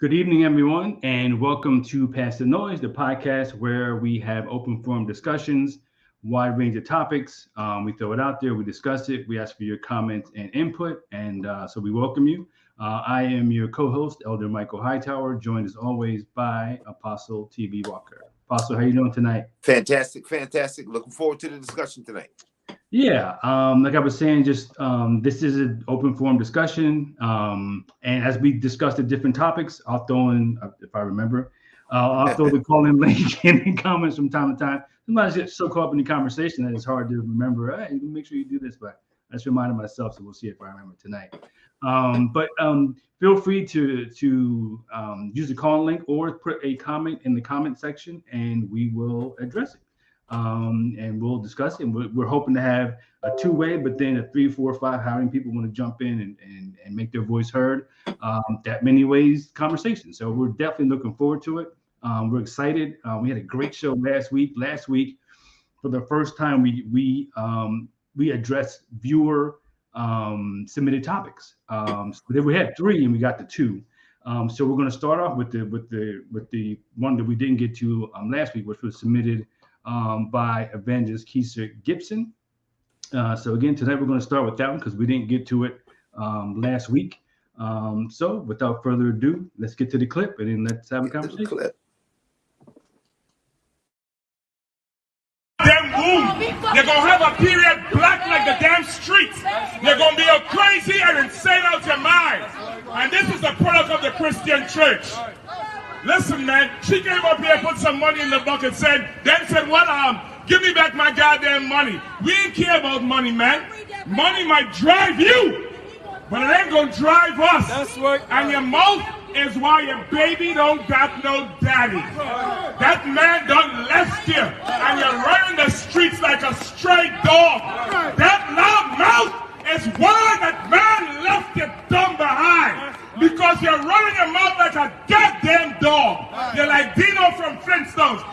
Good evening, everyone, and welcome to Pass the Noise, the podcast where we have open forum discussions, wide range of topics. We throw it out there, we discuss it, we ask for your comments and input, and so we welcome you. I am your co-host, Elder Michael Hightower, joined as always by Apostle T.B. Walker. Apostle, how you doing tonight? Fantastic, fantastic. Looking forward to the discussion tonight. Yeah, like I was saying, just this is an open forum discussion, and as we discuss the different topics, I'll throw in, if I remember, I'll throw the call-in link in the comments from time to time. Sometimes get so caught up in the conversation that it's hard to remember. Hey, make sure you do this, but I just reminded myself, so we'll see if I remember tonight. But feel free to use the call link or put a comment in the comment section, and we will address it. And we'll discuss it. And we're hoping to have a two-way, but then a 3, 4, 5, how many people want to jump in and make their voice heard. That many ways conversation. So we're definitely looking forward to it. We're excited. We had a great show last week. Last week, for the first time, we addressed viewer submitted topics. So then we had 3 and we got to 2. So we're going to start off with the one that we didn't get to last week, which was submitted by Evangelist Keisha Gibson. So again, tonight we're going to start with that one because we didn't get to it last week. So without further ado, let's get to the clip and then let's have a conversation. You're gonna have a period black like the damn streets. You're gonna be a crazy and insane out your mind. And this is the product of the Christian church. Listen, man, she came up here, put some money in the bucket, then said, well, give me back my goddamn money. We ain't care about money, man. Money might drive you, but it ain't gonna drive us. That's right. And your mouth is why your baby don't got no daddy. That man done left you, and you're running the streets like a stray dog. That loud mouth is why that man left you dumb behind. Because you're running your mouth like a goddamn dog. You're like Dino from Flintstones.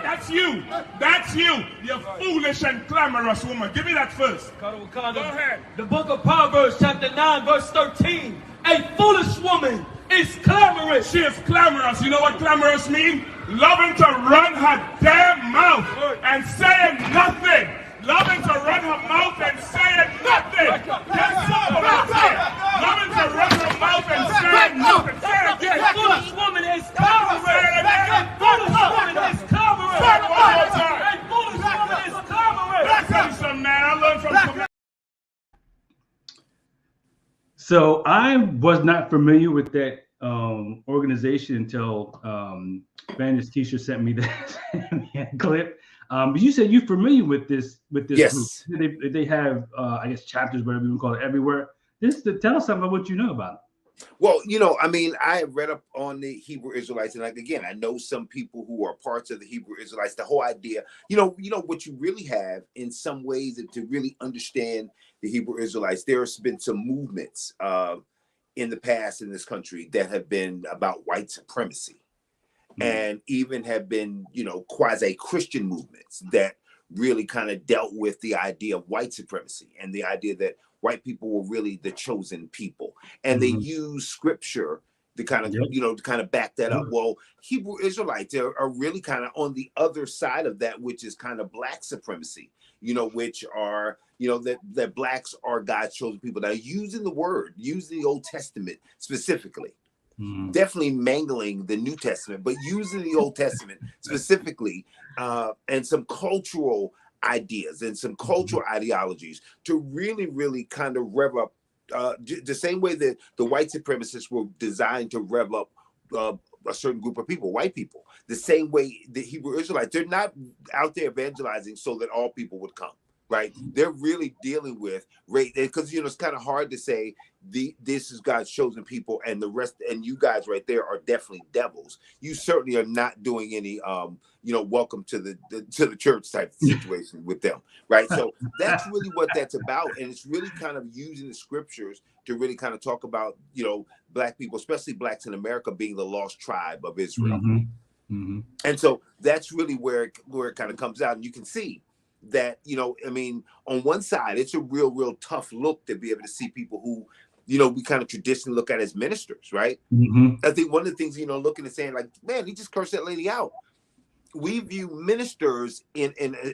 That's you. That's you. You foolish and clamorous woman. Give me that first. Go ahead. The book of Proverbs, chapter 9, verse 13. A foolish woman is clamorous. She is clamorous. You know what clamorous means? Loving to run her damn mouth and saying nothing. Loving to run her mouth and saying nothing. That's all I'm saying. Loving to run her mouth and saying nothing. Say it again. A foolish woman is clamorous. Say it again. A foolish woman is clamorous. Say it one more time. A foolish woman is clamorous. Let me tell you something, man. I learned from So I was not familiar with that organization until Evangelist Keisha sent me that clip. But you said you're familiar with this Yes. group. They have I guess chapters, whatever you call it, everywhere. Tell us something about what you know about it. Well, I mean, I have read up on the Hebrew Israelites, and again, I know some people who are parts of the Hebrew Israelites. The whole idea, what you really have in some ways to really understand the Hebrew Israelites. There's been some movements in the past in this country that have been about white supremacy. And even have been, quasi-Christian movements that really kind of dealt with the idea of white supremacy and the idea that white people were really the chosen people. And they use scripture to kind of, to kind of back that up. Well, Hebrew Israelites are really kind of on the other side of that, which is kind of black supremacy, which are, that blacks are God's chosen people. Now, using the word, using the Old Testament specifically, definitely mangling the New Testament, but using the Old Testament specifically, and some cultural ideas and some cultural ideologies to really, really kind of rev up the same way that the white supremacists were designed to rev up a certain group of people, white people. The same way the Hebrew Israelites, they're not out there evangelizing so that all people would come. Right, they're really dealing with race because it's kind of hard to say this is God's chosen people and the rest, and you guys right there are definitely devils. You certainly are not doing any welcome to the church type situation with them, right? So that's really what that's about, and it's really kind of using the scriptures to really kind of talk about black people, especially blacks in America, being the lost tribe of Israel, and so that's really where it kind of comes out, and you can see that, I mean, on one side, it's a real tough look to be able to see people who we kind of traditionally look at as ministers, right? I think one of the things, looking and saying like, man, he just cursed that lady out. We view ministers in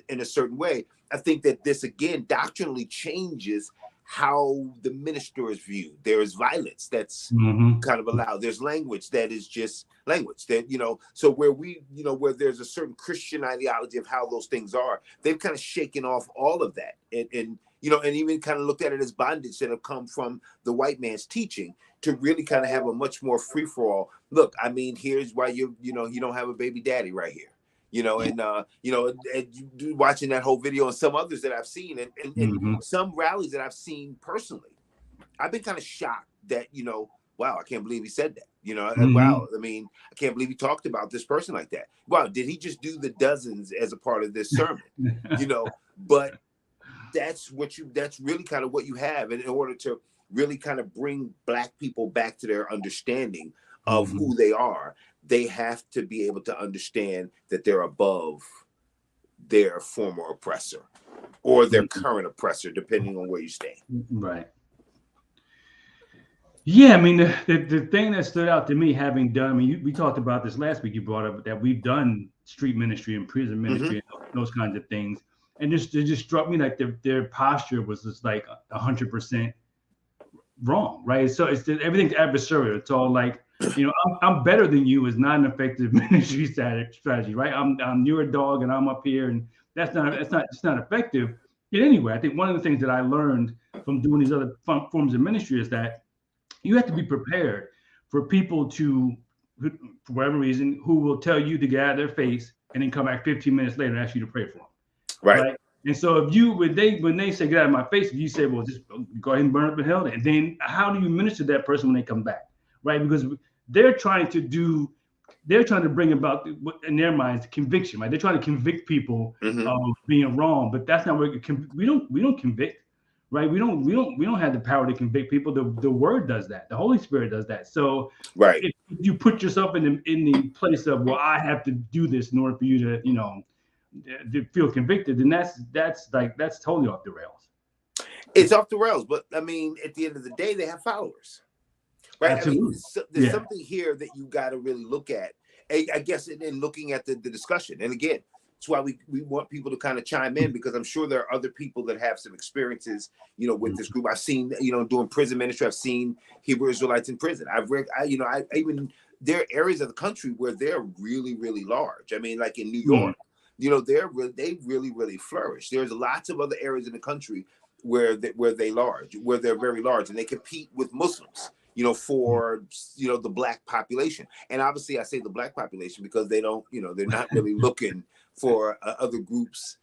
a certain way. I think that this, again, doctrinally changes how the minister is viewed. There is violence that's kind of allowed. There's language that is just language that, so where where there's a certain Christian ideology of how those things are, they've kind of shaken off all of that. And even kind of looked at it as bondage that have come from the white man's teaching to really kind of have a much more free for all. Look, I mean, here's why you don't have a baby daddy right here. And you watching that whole video and some others that I've seen and some rallies that I've seen personally, I've been kind of shocked that, wow, I can't believe he said that, wow, I mean, I can't believe he talked about this person like that. Wow, did he just do the dozens as a part of this sermon? But that's really kind of what you have. And in order to really kind of bring Black people back to their understanding of who they are, they have to be able to understand that they're above their former oppressor or their current oppressor, depending on where you stand. Right. Yeah, I mean, the thing that stood out to me, having done, I mean, we talked about this last week, you brought up that we've done street ministry and prison ministry and those kinds of things. And it just struck me like their posture was just like 100% wrong, right? So everything's adversarial. It's all like, I'm better than you is not an effective ministry strategy, right? I'm your dog and I'm up here, and it's not effective. But anyway, I think one of the things that I learned from doing these other forms of ministry is that you have to be prepared for people to, for whatever reason, who will tell you to get out of their face and then come back 15 minutes later and ask you to pray for them. Right. And so when they say get out of my face, if you say, well, just go ahead and burn up in hell, and then how do you minister to that person when they come back? Right. Because they're trying to bring about, in their minds, conviction, right? They're trying to convict people of being wrong, but that's not what we don't convict, right? We don't have the power to convict people. The word does that. The Holy Spirit does that. So if you put yourself in the place of, well, I have to do this in order for you to feel convicted, then that's totally off the rails. It's off the rails, but I mean, at the end of the day, they have followers. Right. Absolutely. I mean, there's something here that you got to really look at, I guess, in looking at the discussion. And again, that's why we want people to kind of chime in, because I'm sure there are other people that have some experiences, with this group. I've seen, doing prison ministry. I've seen Hebrew Israelites in prison. I've read, there are areas of the country where they're really, really large. I mean, like in New York, they really, really flourish. There's lots of other areas in the country where they're very large, and they compete with Muslims. For the Black population. And obviously I say the Black population because they don't, they're not really looking for other groups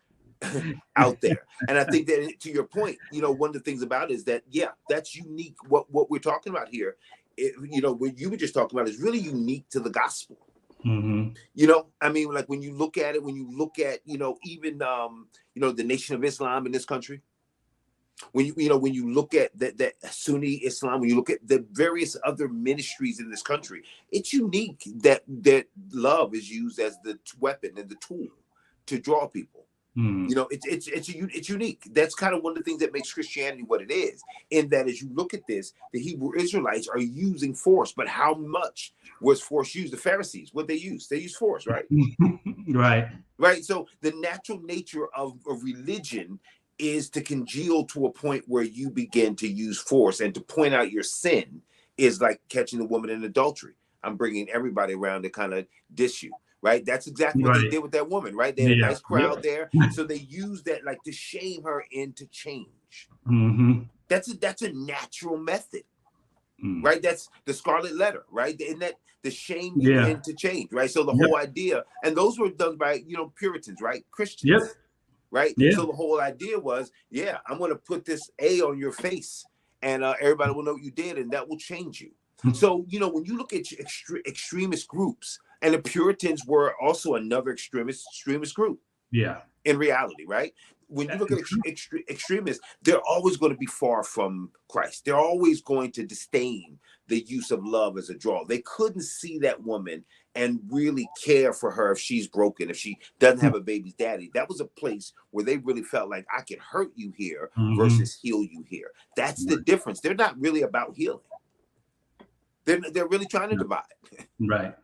out there. And I think that, to your point, one of the things about it is that, that's unique. What we're talking about here, what you were just talking about is really unique to the gospel. I mean, like when you look at it, even, the Nation of Islam in this country, when you look at that Sunni Islam, when you look at the various other ministries in this country, it's unique that love is used as the weapon and the tool to draw people. It's unique. That's kind of one of the things that makes Christianity what it is. In that, as you look at this, the Hebrew Israelites are using force, but how much was force used? The Pharisees, what they used force, right? Right. So the natural nature of religion is to congeal to a point where you begin to use force, and to point out your sin is like catching the woman in adultery. I'm bringing everybody around to kind of dish you, right? That's exactly what they did with that woman, right? They had a nice crowd there, so they used that like to shame her into change. That's a natural method, right? That's the Scarlet Letter, right? And that the shame you into change, right? So the whole idea, and those were done by Puritans, right? Christians. Right. So the whole idea was, I'm going to put this A on your face, and everybody will know what you did, and that will change you. So, when you look at extremist groups, and the Puritans were also another extremist group. In reality, right? when you look at extremists, they're always going to be far from Christ. They're always going to disdain the use of love as a draw. They couldn't see that woman and really care for her if she's broken, if she doesn't have a baby's daddy. That was a place where they really felt like, I can hurt you here versus heal you here. That's the difference. They're not really about healing. They're really trying to divide. Right.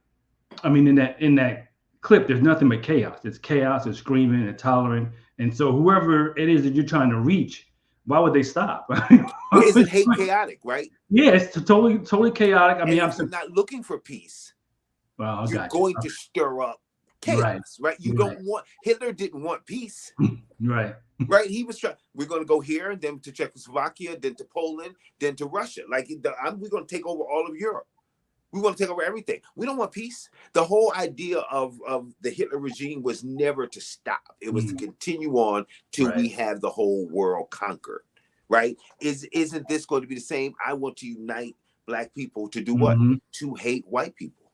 I mean, in that clip, there's nothing but chaos. It's chaos, it's screaming, and tolerant. And so whoever it is that you're trying to reach, why would they stop? Isn't hate chaotic, right? Yeah, it's totally chaotic. I mean, I'm not looking for peace. Well, you're going to stir up chaos, right? You don't want, Hitler didn't want peace. Right. Right. He was trying, we're going to go here, then to Czechoslovakia, then to Poland, then to Russia. Like we're going to take over all of Europe. We want to take over everything. We don't want peace. The whole idea of the Hitler regime was never to stop. It was to continue on till we have the whole world conquered. Right? Isn't this going to be the same? I want to unite Black people to do what? To hate white people,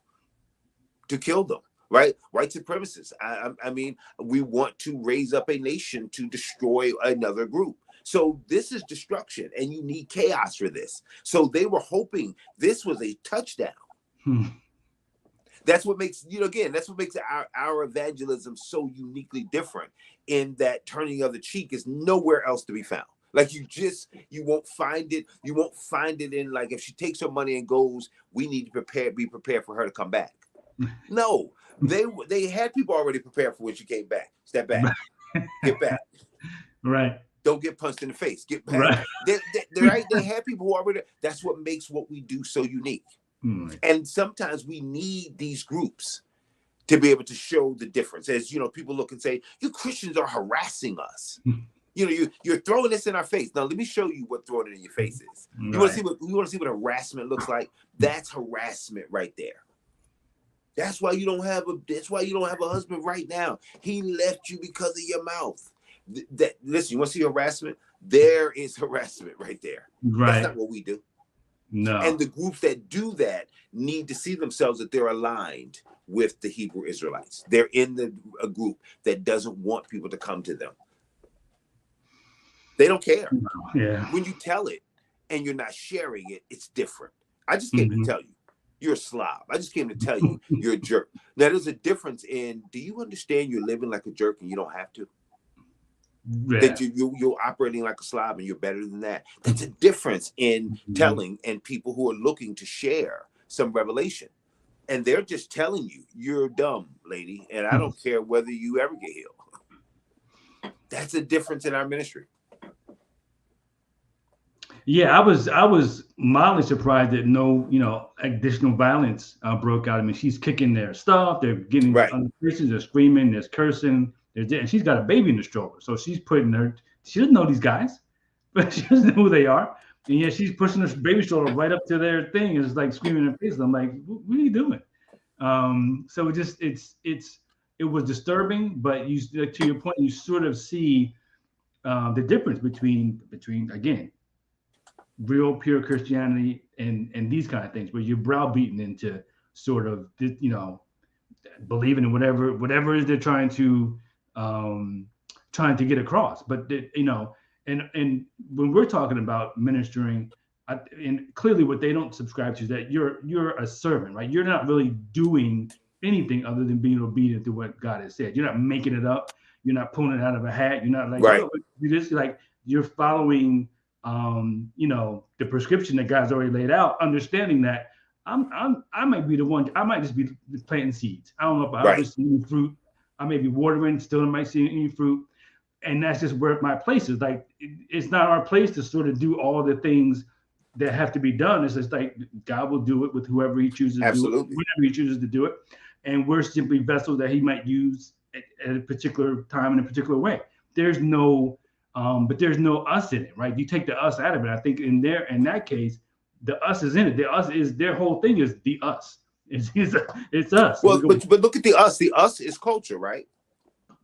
to kill them. Right? White supremacists. I mean, we want to raise up a nation to destroy another group. So this is destruction, and you need chaos for this. So they were hoping this was a touchdown. That's what makes, that's what makes our evangelism so uniquely different, in that turning of the cheek is nowhere else to be found. Like you won't find it. You won't find it in, like, if she takes her money and goes, we need to be prepared for her to come back. No, they had people already prepared for when she came back. Step back, get back. Right. Don't get punched in the face. Get back. Right. They had people who already. That's what makes what we do so unique. And sometimes we need these groups to be able to show the difference. As people look and say, you Christians are harassing us. You're throwing this in our face. Now let me show you what throwing it in your face is. You want to see what harassment looks like? That's harassment right there. That's why you don't have a husband right now. He left you because of your mouth. Listen, you want to see harassment? There is harassment right there. Right. That's not what we do. No. And the groups that do that need to see themselves that they're aligned with the Hebrew Israelites. They're in a group that doesn't want people to come to them. They don't care. Yeah. When you tell it and you're not sharing it, it's different. I just came to tell you, you're a slob. I just came to tell you, you're a jerk. Now, there's a difference in, do you understand you're living like a jerk and you don't have to? Yeah. That you're operating like a slob and you're better than that. That's a difference in telling and people who are looking to share some revelation. And they're just telling you, you're dumb, lady, and I don't care whether you ever get healed. That's a difference in our ministry. Yeah, I was mildly surprised that no, additional violence broke out. I mean, she's kicking their stuff, they're getting on the faces, they're screaming, there's cursing. And she's got a baby in the stroller, so she's she doesn't know these guys, but she doesn't know who they are, and yet she's pushing the baby stroller right up to their thing, and it's like screaming in their face. I'm like, what are you doing? So it was disturbing, but to your point, you sort of see the difference between again, real pure Christianity and these kind of things, where you're browbeaten into sort of believing in whatever it is they're trying to get across. But and when we're talking about ministering, and clearly what they don't subscribe to is that you're a servant, right? You're not really doing anything other than being obedient to what God has said. You're not making it up. You're not pulling it out of a hat. You're not like, you're just like, you're following the prescription that God's already laid out, understanding that I might be the one. I might just be planting seeds. I don't know if I'll see any fruit. I may be watering, still might see any fruit, and that's just where my place is. Like it's not our place to sort of do all the things that have to be done. It's just like God will do it with whoever He chooses to do it, whenever He chooses to do it, and we're simply vessels that He might use at a particular time in a particular way. There's no us in it, right? You take the us out of it. I think in that case, the us is in it. The us is their whole thing is the us. It's us. Well, but look at the us. The us is culture, right?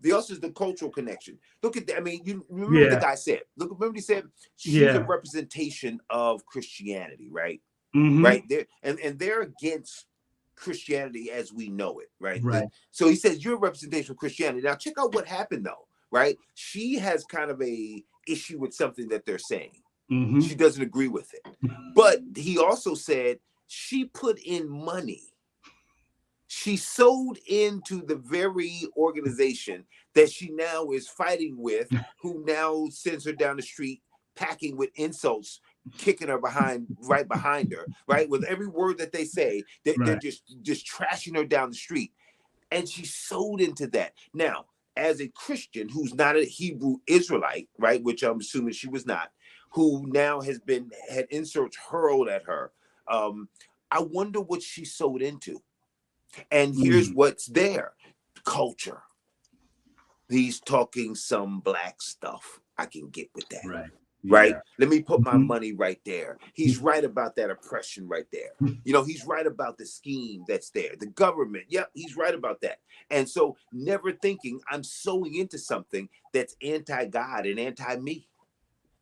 The us is the cultural connection. Look at that. I mean, you remember the guy said. Remember he said she's a representation of Christianity, right? Right there, and they're against Christianity as we know it, right? Right. So he says you're a representation of Christianity. Now check out what happened though. right? She has kind of a issue with something that they're saying. Mm-hmm. She doesn't agree with it. But he also said she put in money. She sold into the very organization that she now is fighting with, who now sends her down the street packing with insults, kicking her right behind her, right? With every word that they say, they're just trashing her down the street. And she sold into that. Now, as a Christian who's not a Hebrew Israelite, right, which I'm assuming she was not, who now had insults hurled at her, I wonder what she sold into. And here's what's there: culture. He's talking some black stuff. I can get with that. Right. Let me put my money right there. He's right about that oppression right there. You know, he's right about the scheme that's there. The government. Yep, he's right about that. And so never thinking I'm sowing into something that's anti-God and anti-me.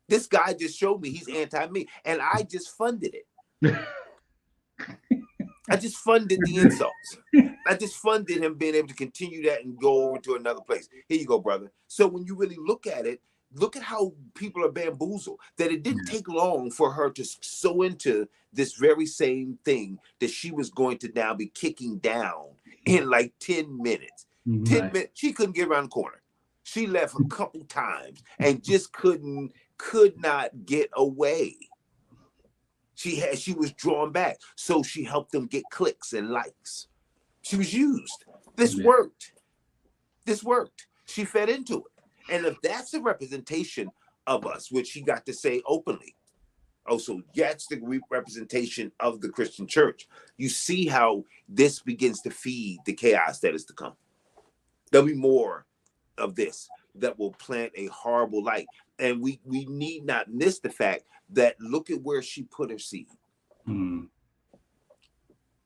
This guy just showed me he's anti-me, and I just funded it. I just funded the insults. I just funded him being able to continue that and go over to another place. Here you go, brother. So when you really look at it, look at how people are bamboozled, that it didn't take long for her to sow into this very same thing that she was going to now be kicking down in like 10 minutes. 10 minutes, she couldn't get around the corner. She left a couple times and just could not get away. She was drawn back. So she helped them get clicks and likes. She was used. This worked. This worked. She fed into it. And if that's a representation of us, which he got to say openly, so that's the representation of the Christian church. You see how this begins to feed the chaos that is to come. There'll be more of this that will plant a horrible light. And we need not miss the fact that look at where she put her seed.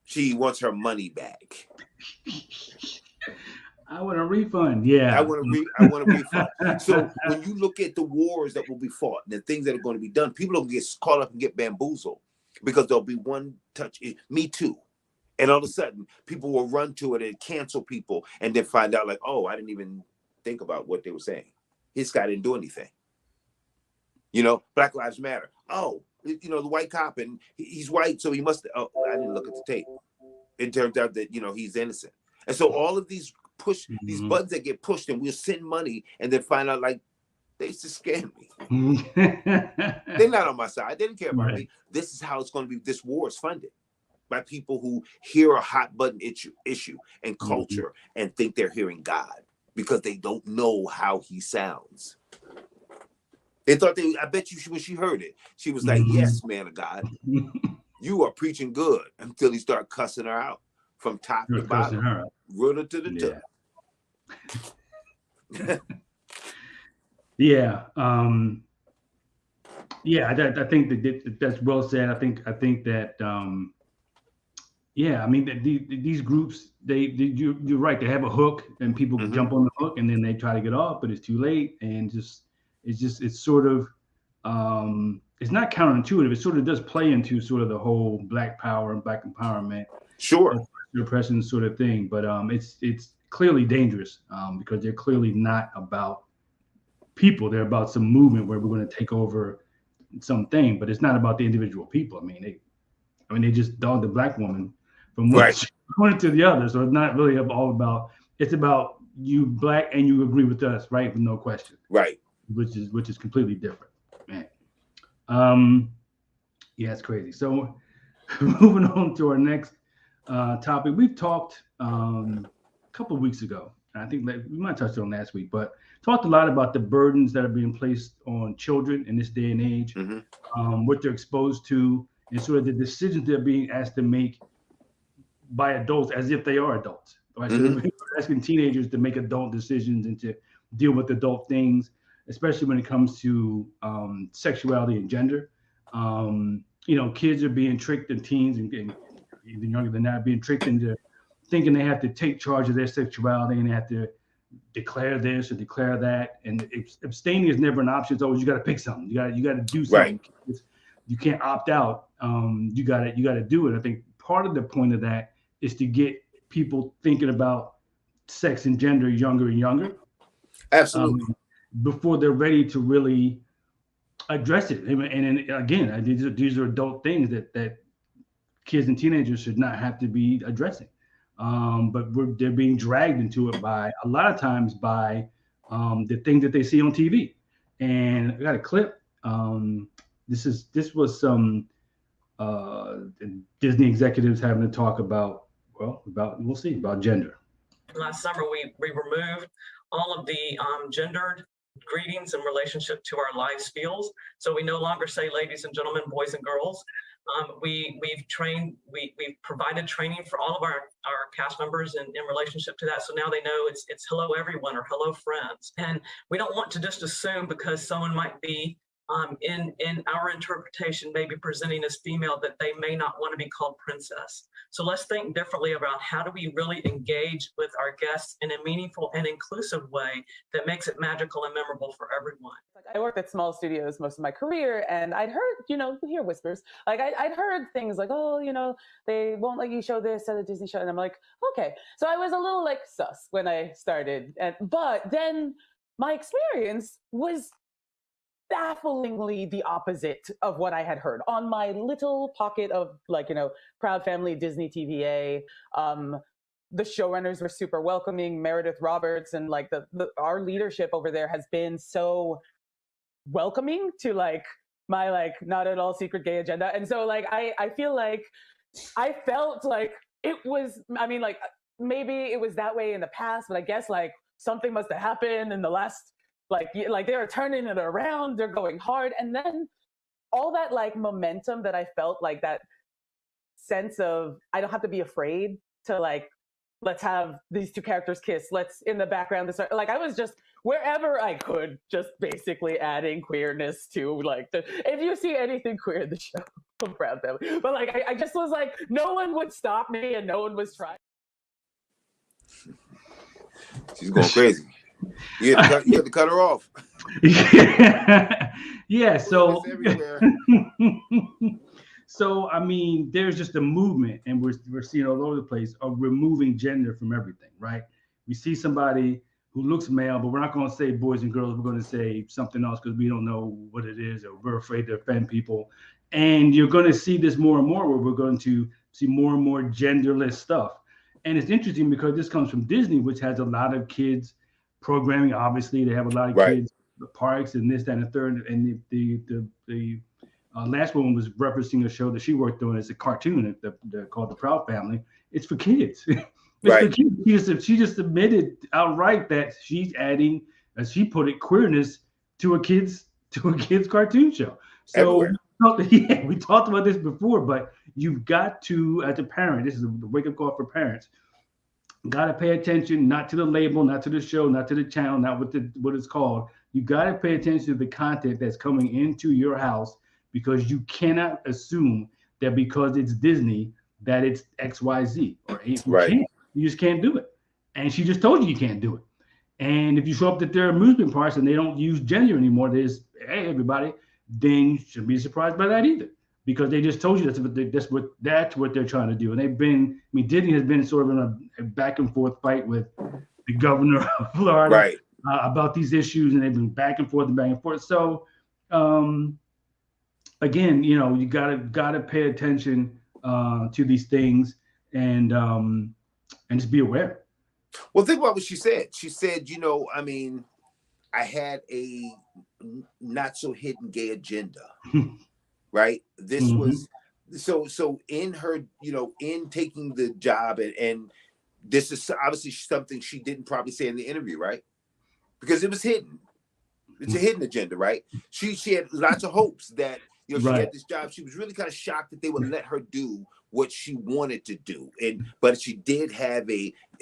She wants her money back. I want a refund. Yeah. I want a refund. So when you look at the wars that will be fought and the things that are going to be done, people don't get caught up and get bamboozled because there'll be one touch. Me too. And all of a sudden, people will run to it and cancel people and then find out like, oh, I didn't even think about what they were saying. This guy didn't do anything. You know, Black Lives Matter. Oh, you know, the white cop, and he's white, so he must. Oh, I didn't look at the tape. It turns out that, you know, he's innocent. And so all of these these buttons that get pushed, and we'll send money and then find out like they used to scam me. They're not on my side. They didn't care about me. This is how it's going to be. This war is funded by people who hear a hot button issue and culture and think they're hearing God because they don't know how he sounds. They thought I bet you when she heard it, she was like, yes, man of God, you are preaching good, until he started cussing her out from top to bottom, ruler to the top. I think that's well said. I think that I mean these groups, you're right, they have a hook and people can jump on the hook and then they try to get off, but it's too late. And it's sort of it's not counterintuitive. It sort of does play into sort of the whole Black power and Black empowerment, oppression sort of thing. But it's clearly dangerous because they're clearly not about people. They're about some movement where we're going to take over something, but it's not about the individual people. I mean, they just dogged the Black woman from one to the other. So it's not really all about. It's about you Black and you agree with us, right? With no question, right? Which is completely different, man. It's crazy. So moving on to our next topic, we've talked a couple of weeks ago, and I think we might touch on last week, but talked a lot about the burdens that are being placed on children in this day and age, what they're exposed to, and sort of the decisions they're being asked to make by adults as if they are adults. Right? So they're asking teenagers to make adult decisions and to deal with adult things, especially when it comes to sexuality and gender. Kids are being tricked, and teens and even younger than that, being tricked into thinking they have to take charge of their sexuality and they have to declare this or declare that. And abstaining is never an option. It's always, you got to pick something. You got to do something. Right. You can't opt out. You got to do it. I think part of the point of that is to get people thinking about sex and gender younger and younger. Absolutely. Before they're ready to really address it. And again, these are adult things that kids and teenagers should not have to be addressing. But they're being dragged into it by a lot of times by the things that they see on TV. And I got a clip. This was some Disney executives having to talk about gender. Last summer, we removed all of the gendered greetings in relationship to our live spiels. So we no longer say ladies and gentlemen, boys and girls. We've provided training for all of our cast members in relationship to that. So now they know it's hello everyone or hello friends. And we don't want to just assume because someone might be in our interpretation, maybe presenting as female, that they may not want to be called princess. So let's think differently about how do we really engage with our guests in a meaningful and inclusive way that makes it magical and memorable for everyone. I worked at small studios most of my career, and I'd heard, you hear whispers. Like I'd heard things like, oh, they won't let you show this at a Disney show. And I'm like, okay. So I was a little like sus when I started. But then my experience was bafflingly the opposite of what I had heard on my little pocket of Proud Family Disney TVA. The showrunners were super welcoming. Meredith Roberts and our leadership over there has been so welcoming to my not at all secret gay agenda. And so I feel like I felt like it was, maybe it was that way in the past, but I guess something must have happened in the last they're turning it around, they're going hard. And then all that momentum that I felt, that sense of, I don't have to be afraid to let's have these two characters kiss. Let's in the background, I was just wherever I could, just basically adding queerness to if you see anything queer in the show, I'm Proud Family. But I just was no one would stop me and no one was trying. She's going crazy. You had to cut her off. Yeah. So, so there's just a movement, and we're seeing all over the place of removing gender from everything, right? We see somebody who looks male, but we're not going to say boys and girls. We're going to say something else because we don't know what it is, or we're afraid to offend people. And you're going to see this more and more, where we're going to see more and more genderless stuff. And it's interesting because this comes from Disney, which has a lot of kids programming. Obviously, they have a lot of kids, the parks, and this, that, and the third. And the last one was referencing a show that she worked on. It's a cartoon called The Proud Family. It's for kids. For kids. She just admitted outright that she's adding, as she put it, queerness to a kids cartoon show. So we talked about this before, but you've got to, as a parent, this is the wake-up call for parents. Got to pay attention, not to the label, not to the show, not to the channel, not what it's called. You got to pay attention to the content that's coming into your house, because you cannot assume that because it's Disney that it's XYZ or you just can't do it. And she just told you can't do it. And if you show up at their amusement parks and they don't use gender anymore, there's hey everybody, then you shouldn't be surprised by that either, because they just told you that's what they're trying to do. And they've been, Disney has been sort of in a back and forth fight with the governor of Florida about these issues, and they've been back and forth and back and forth. So again, you gotta pay attention to these things and just be aware. Well, think about what she said. She said, I had a not so hidden gay agenda. Right. This was so in her, in taking the job, and this is obviously something she didn't probably say in the interview, right? Because it was hidden. It's a hidden agenda, right? She had lots of hopes that she had this job. She was really kind of shocked that they would let her do what she wanted to do. But she did have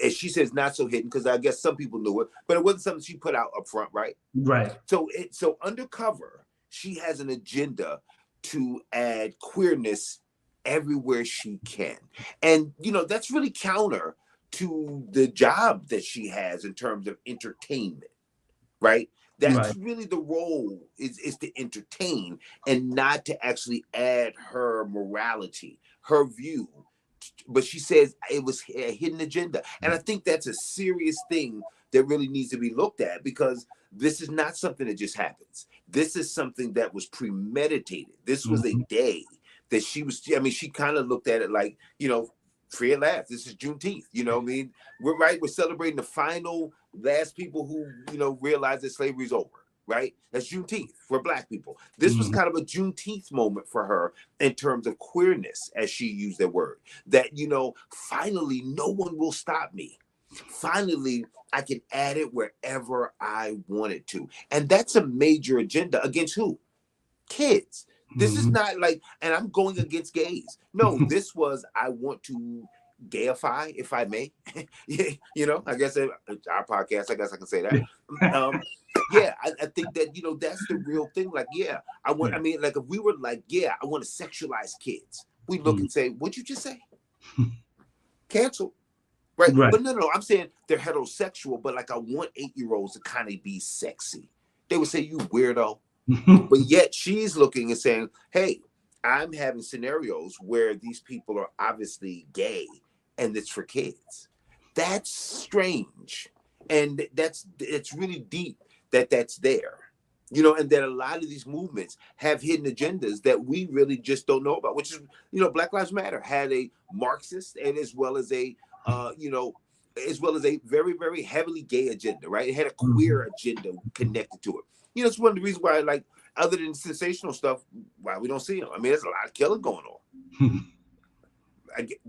as she says, not so hidden, because I guess some people knew it, but it wasn't something she put out up front, right? Right. So undercover, she has an agenda to add queerness everywhere she can. And, that's really counter to the job that she has in terms of entertainment, right? That's really the role is to entertain and not to actually add her morality, her view. But she says it was a hidden agenda. And I think that's a serious thing that really needs to be looked at, because this is not something that just happens. This is something that was premeditated. This was a day that she was, I mean, she kind of looked at it like, you know, free at last. This is Juneteenth. You know what I mean? We're celebrating the final last people who, you know, realize that slavery is over. Right? That's Juneteenth for Black people. This was kind of a Juneteenth moment for her in terms of queerness, as she used that word. That, you know, finally, no one will stop me. Finally, I can add it wherever I wanted to. And that's a major agenda against who? Kids. This is not like, and I'm going against gays. No, this was, I want to gayify, if I may. You know, I guess our podcast, I guess I can say that. Yeah, I think that, you know, that's the real thing. Like, yeah, I mean, like, if we were like, yeah, I want to sexualize kids, we look and say, what'd you just say? Cancel. Right? But no, I'm saying they're heterosexual, but like, I want 8-year-olds to kind of be sexy. They would say, you weirdo. But yet she's looking and saying, hey, I'm having scenarios where these people are obviously gay and it's for kids. That's strange. And it's really deep that that's there, you know, and that a lot of these movements have hidden agendas that we really just don't know about, which is, you know, Black Lives Matter had a Marxist and as well as a, you know, as well as a very, very heavily gay agenda, right? It had a queer agenda connected to it. You know, it's one of the reasons why, like, other than sensational stuff, why we don't see them. I mean, there's a lot of killing going on.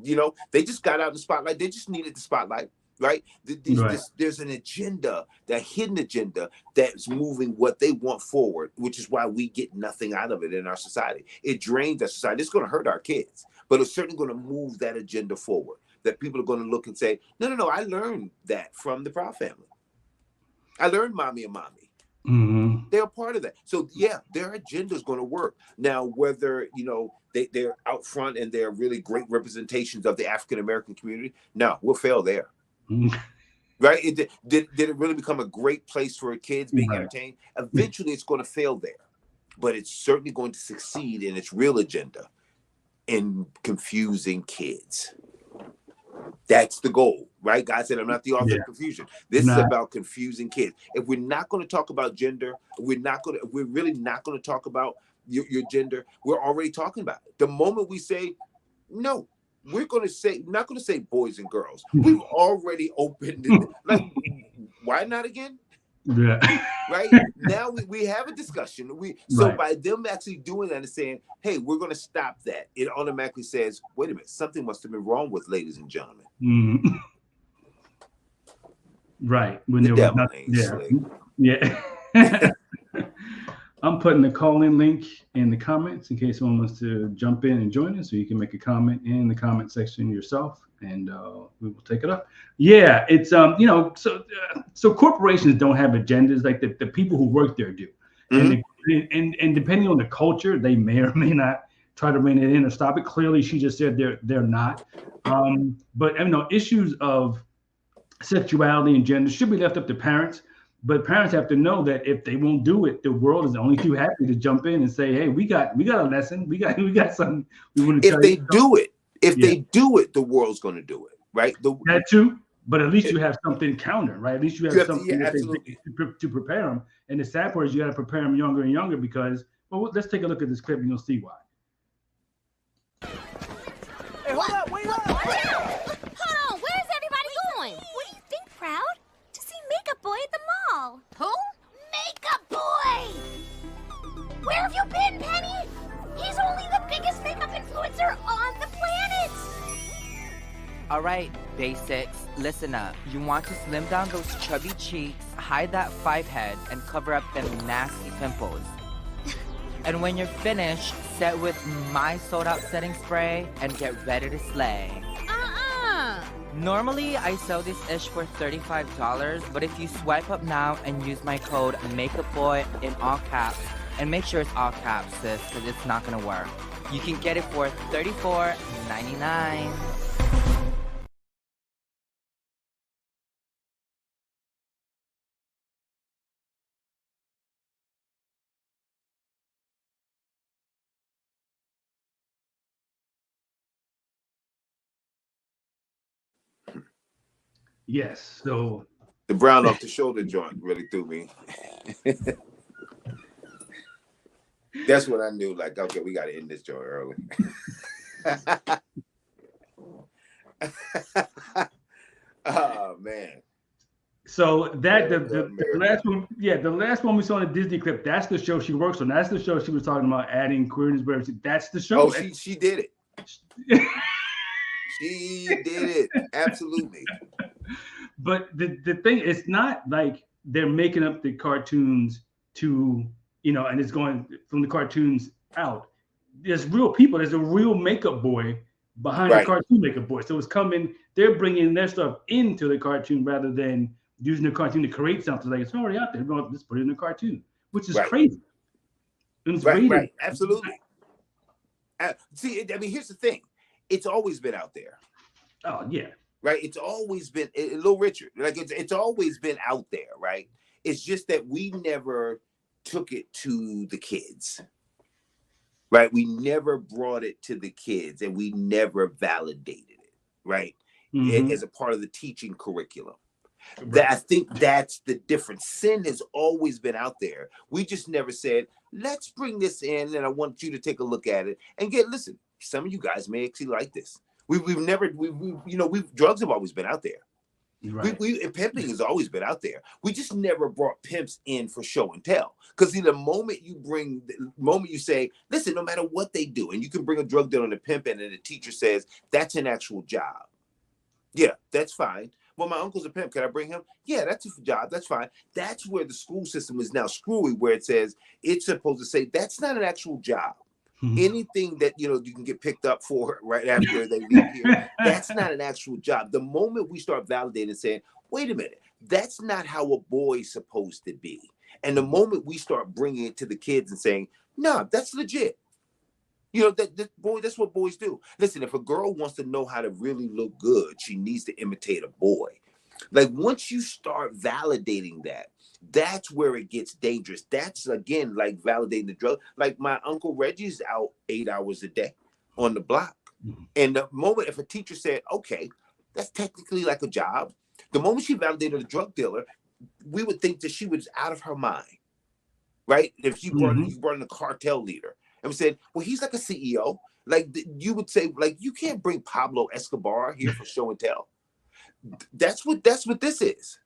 You know, they just got out in the spotlight. They just needed the spotlight. Right? There's an agenda, that hidden agenda that's moving what they want forward, which is why we get nothing out of it in our society. It drains our society. It's going to hurt our kids, but it's certainly going to move that agenda forward. That people are going to look and say, no, I learned that from the Proud family. I learned mommy and mommy. They're part of that. So yeah, their agenda is going to work. Now, whether, you know, they're out front and they're really great representations of the African American community, no, we'll fail there. Right? Did it really become a great place for kids being entertained? Eventually, it's going to fail there, but it's certainly going to succeed in its real agenda in confusing kids. That's the goal, right? God said, I'm not the author of confusion. This is about confusing kids. If we're not going to talk about gender, we're really not going to talk about your gender. We're already talking about it. The moment we say no, we're going to say, not going to say boys and girls. We've already opened it. Like, why not again? Yeah. Right? Now we have a discussion. By them actually doing that and saying, hey, we're going to stop that, it automatically says, wait a minute, something must have been wrong with ladies and gentlemen. Right. When there was nothing. Yeah. I'm putting the call-in link in the comments in case someone wants to jump in and join us, so you can make a comment in the comment section yourself, and we will take it up. Yeah, it's you know, so corporations don't have agendas like the people who work there do, and depending on the culture, they may or may not try to rein it in or stop it. Clearly, she just said they're not. But you know, issues of sexuality and gender should be left up to parents. But parents have to know that if they won't do it, the world is only too happy to jump in and say, "Hey, we got a lesson. We got something we want to tell you." If they do it, the world's going to do it, right? That too. But at least you have something counter, right? At least you have something to prepare them. And the sad part is you got to prepare them younger and younger because, well, let's take a look at this clip and you'll see why. Hey, hold up, wait up! Hold on, where's everybody going? What do you think, Proud? To see Makeup Boy at the mall. Who? Makeup Boy! Where have you been, Penny? He's only the biggest makeup influencer on the planet! Alright, basics, listen up. You want to slim down those chubby cheeks, hide that 5 head, and cover up them nasty pimples. And when you're finished, set with my sold-out setting spray and get ready to slay. Normally, I sell this ish for $35, but if you swipe up now and use my code MAKEUPBOY in all caps, and make sure it's all caps, sis, because it's not gonna work, you can get it for $34.99. Yes. So The brown off the shoulder joint really threw me. That's what I knew. Like, okay, we got to end this joint early. Oh man. So that the last one, the last one we saw in the Disney clip, that's the show she works on. That's the show she was talking about adding queerness. That's the show. Oh, she did it. She did it. Absolutely. But the thing, it's not like they're making up the cartoons to, and it's going from the cartoons out. There's real people. There's a real makeup boy behind the cartoon makeup boy. So it's coming, they're bringing their stuff into the cartoon rather than using the cartoon to create something. Like, it's already out there. Let's put it in the cartoon, which is crazy. Right. Absolutely. See, I mean, here's the thing. It's always been out there. Oh, yeah. Right. It's always been Little Richard. Like it's always been out there. Right. It's just that we never took it to the kids. Right. We never brought it to the kids and we never validated it. Right. As a part of the teaching curriculum. That I think that's the difference. Sin has always been out there. We just never said, let's bring this in and I want you to take a look at it and listen, some of you guys may actually like this. Drugs have always been out there. Right. And pimping has always been out there. We just never brought pimps in for show and tell. Because the moment you say, listen, no matter what they do, and you can bring a drug dealer and a pimp in and the teacher says, that's an actual job. Yeah, that's fine. Well, my uncle's a pimp. Can I bring him? Yeah, that's a job. That's fine. That's where the school system is now screwy, where it says it's supposed to say that's not an actual job. Anything that you can get picked up for right after they leave here, that's not an actual job. The moment we start validating and saying, wait a minute, that's not how a boy's supposed to be. And the moment we start bringing it to the kids and saying, no, that's legit. That's what boys do. Listen, if a girl wants to know how to really look good, she needs to imitate a boy. Like once you start validating that, that's where it gets dangerous. That's again like validating the drug. Like my Uncle Reggie's out 8 hours a day on the block. And the moment if a teacher said, okay, that's technically like a job, the moment she validated a drug dealer, we would think that she was out of her mind. Right? If you brought in a cartel leader and we said, well, he's like a CEO. Like you would say, like, you can't bring Pablo Escobar here for show and tell. That's what this is.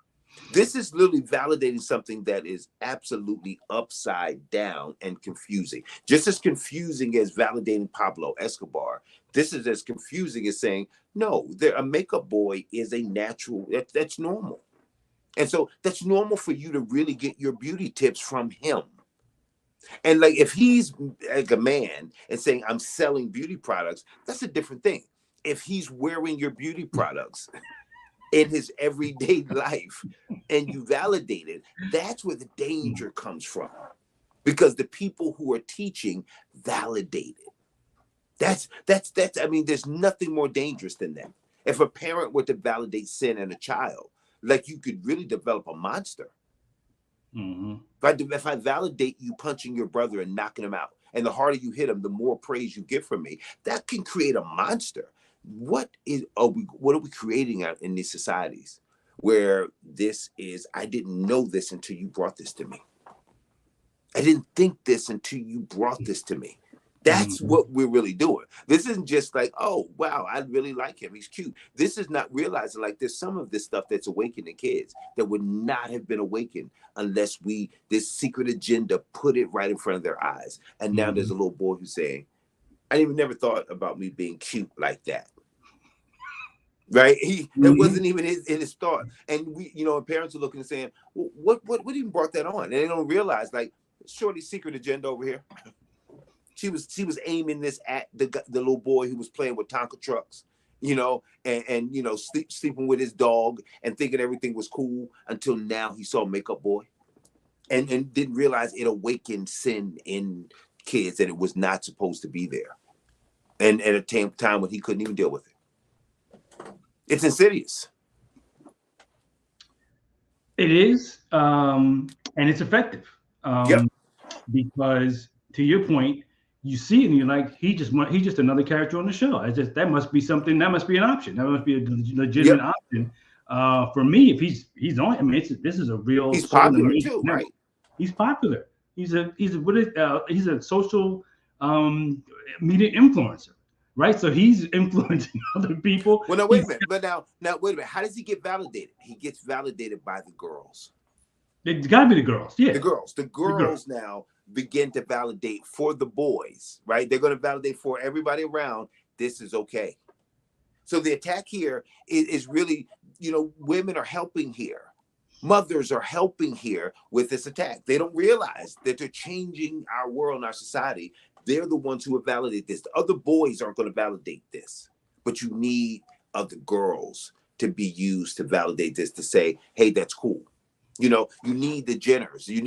This is literally validating something that is absolutely upside down and confusing. Just as confusing as validating Pablo Escobar, this is as confusing as saying, no, a makeup boy is a natural, that's normal. And so that's normal for you to really get your beauty tips from him. And like if he's like a man and saying, I'm selling beauty products, that's a different thing. If he's wearing your beauty products in his everyday life and you validate it, that's where the danger comes from, because the people who are teaching validate it. That's I mean, there's nothing more dangerous than that. If a parent were to validate sin in a child, like you could really develop a monster. If I validate you punching your brother and knocking him out, and the harder you hit him, the more praise you get from me, that can create a monster. What are we creating out in these societies where this is, I didn't know this until you brought this to me. I didn't think this until you brought this to me. That's what we're really doing. This isn't just like, oh, wow, I really like him. He's cute. This is not realizing like there's some of this stuff that's awakening kids that would not have been awakened unless this secret agenda put it right in front of their eyes. And now there's a little boy who's saying, I even never thought about me being cute like that. Right? It wasn't even in his thought. And we, parents are looking and saying, well, what even brought that on? And they don't realize, like, Shorty's secret agenda over here. She was aiming this at the little boy who was playing with Tonka trucks, and sleeping with his dog and thinking everything was cool until now he saw Makeup Boy, and didn't realize it awakened sin in kids and it was not supposed to be there, and at a time when he couldn't even deal with it. It's insidious. It is, and it's effective. Because to your point, you see it and you're like, he's just another character on the show. That must be something. That must be an option. That must be a legitimate option. For me, if he's on, I mean, this is a real. He's popular too, right? He's popular. He's a social media influencer, right? So he's influencing other people. Well, no, wait a minute. But now wait a minute. How does he get validated? He gets validated by the girls. It's got to be the girls, yeah. The girls now begin to validate for the boys, right? They're going to validate for everybody around. This is okay. So the attack here is really, women are helping here. Mothers are helping here with this attack. They don't realize that they're changing our world and our society. They're the ones who will validate this. The other boys aren't going to validate this, but you need other girls to be used to validate this, to say, hey, that's cool. You need the Jenners. You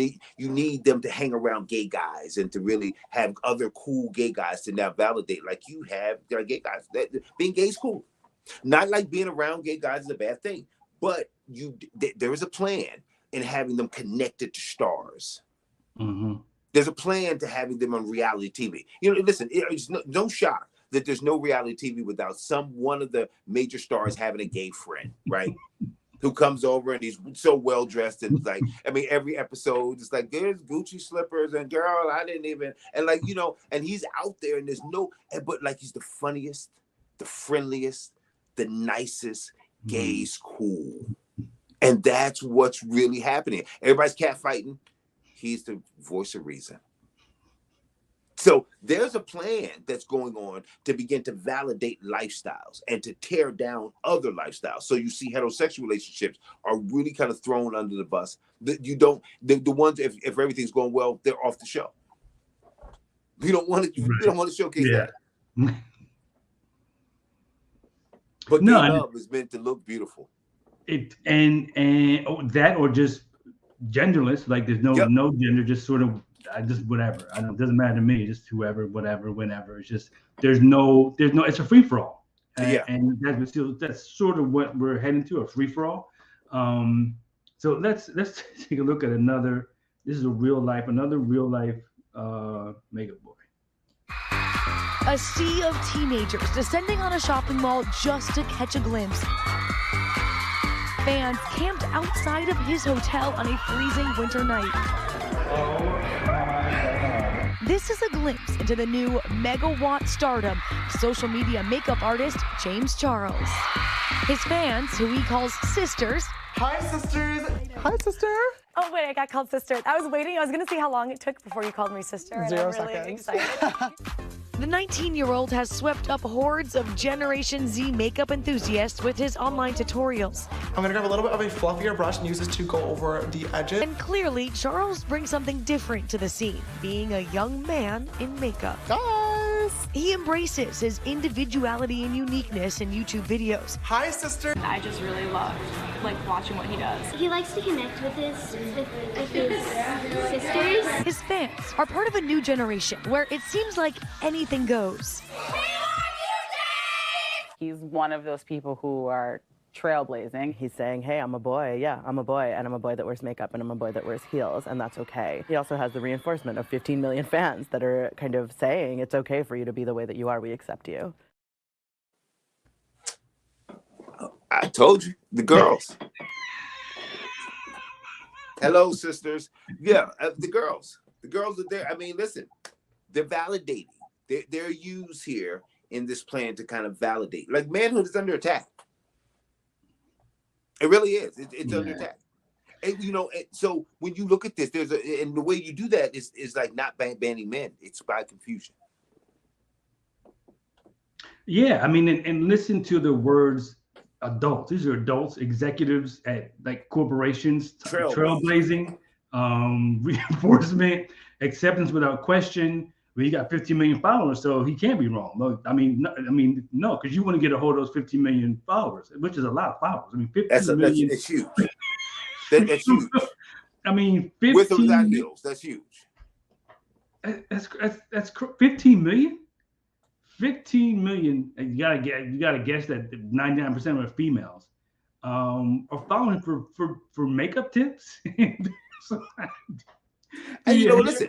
need them to hang around gay guys and to really have other cool gay guys to now validate, like you have gay guys. Being gay is cool. Not like being around gay guys is a bad thing, but there is a plan in having them connected to stars. Mm-hmm. There's a plan to having them on reality TV. Listen, it's no shock that there's no reality TV without one of the major stars having a gay friend, right? Who comes over and he's so well dressed and like, every episode it's like there's Gucci slippers and girl, I didn't even, and like, and he's out there and but like he's the funniest, the friendliest, the nicest, gay's cool. And that's what's really happening. Everybody's catfighting. He's the voice of reason. So there's a plan that's going on to begin to validate lifestyles and to tear down other lifestyles. So you see heterosexual relationships are really kind of thrown under the bus. The ones, if everything's going well, they're off the show. You don't want to showcase that. But gay love is meant to look beautiful. That or just genderless, like there's no gender, just sort of just whatever. It doesn't matter to me, just whoever, whatever, whenever. It's just there's no it's a free for all. And that's sort of what we're heading to, a free for all. So let's take a look at another. This is another real life makeup boy. A sea of teenagers descending on a shopping mall just to catch a glimpse. Fans camped outside of his hotel on a freezing winter night. This is a glimpse into the new megawatt stardom social media makeup artist James Charles. His fans, who he calls sisters. Hi, sisters. Hi, sister. Oh, wait, I got called sister. I was waiting. I was going to see how long it took before you called me sister. And 0 I'm really seconds. excited. The 19-year-old has swept up hordes of Generation Z makeup enthusiasts with his online tutorials. I'm going to grab a little bit of a fluffier brush and use this to go over the edges. And clearly, Charles brings something different to the scene, being a young man in makeup. Guys! He embraces his individuality and uniqueness in YouTube videos. Hi, sister. I just really love watching what he does. He likes to connect with his sisters. His fans are part of a new generation where it seems like anything goes. He's one of those people who are trailblazing. He's saying, hey, I'm a boy. Yeah, I'm a boy, and I'm a boy that wears makeup, and I'm a boy that wears heels, and that's okay. He also has the reinforcement of 15 million fans that are kind of saying it's okay for you to be the way that you are. We accept you. I told you, the girls. Hello, sisters. Yeah, the girls. The girls are there. Listen, they're validating. They're used here in this plan to kind of validate. Like, manhood is under attack. It really is. It's under attack. And, so when you look at this, and the way you do that is like not banning men. It's by confusion. Yeah, and listen to the words adults. These are adults, executives at like corporations, trailblazing, reinforcement, acceptance without question. Well, he got 15 million followers, so he can't be wrong. No, because you want to get a hold of those 15 million followers, which is a lot of followers. 15 million. That's huge. That's huge. 15 with or without heels, that's huge. That's 15 million. 15 million. You gotta guess that 99% of them are females. Are following for makeup tips. And listen.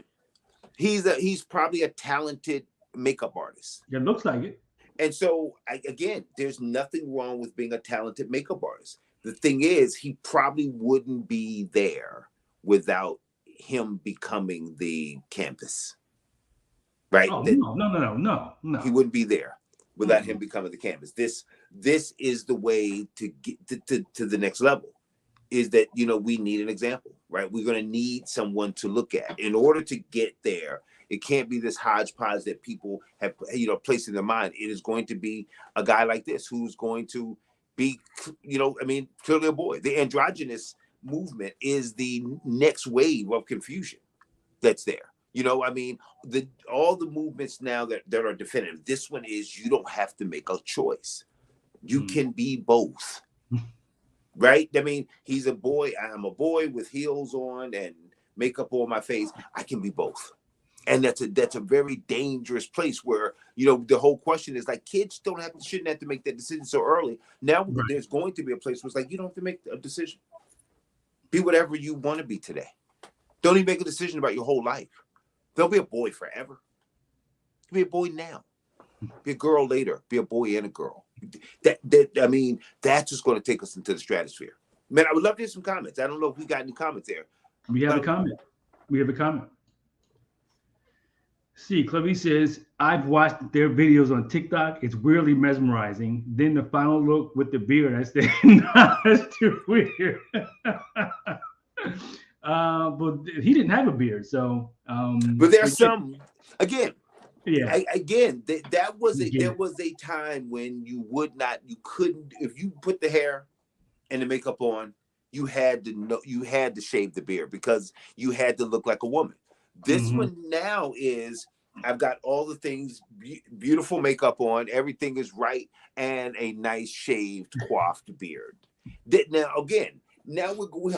He's probably a talented makeup artist. It looks like it. And so, again, there's nothing wrong with being a talented makeup artist. The thing is, he probably wouldn't be there without him becoming the canvas, right? Oh, no. He wouldn't be there without him becoming the canvas. This is the way to get to the next level, is that, you know, we need an example, right? We're going to need someone to look at. In order to get there, it can't be this hodgepodge that people have, you know, placed in their mind. It is going to be a guy like this who's going to be, you know, I mean, clearly a boy. The androgynous movement is the next wave of confusion that's there. You know, I mean, all the movements now that are definitive. This one is, you don't have to make a choice. You can be both. Right? I mean, he's a boy. I'm a boy with heels on and makeup on my face. I can be both. And that's a very dangerous place where, you know, the whole question is like, kids shouldn't have to make that decision so early. Now there's going to be a place where it's like, you don't have to make a decision. Be whatever you want to be today. Don't even make a decision about your whole life. Don't be a boy forever. Be a boy now. Be a girl later. Be a boy and a girl. I mean, that's just going to take us into the stratosphere. Man, I would love to hear some comments. I don't know if we got any comments there. We have a comment. See, Clarice says, I've watched their videos on TikTok. It's weirdly mesmerizing. Then the final look with the beard, I said, nah, that's too weird. But he didn't have a beard, so. But there's some, again. Yeah. There was a time when you couldn't, if you put the hair and the makeup on, you had to shave the beard because you had to look like a woman. This one now is, I've got all the things, beautiful makeup on, everything is right, and a nice shaved, coiffed beard. I'm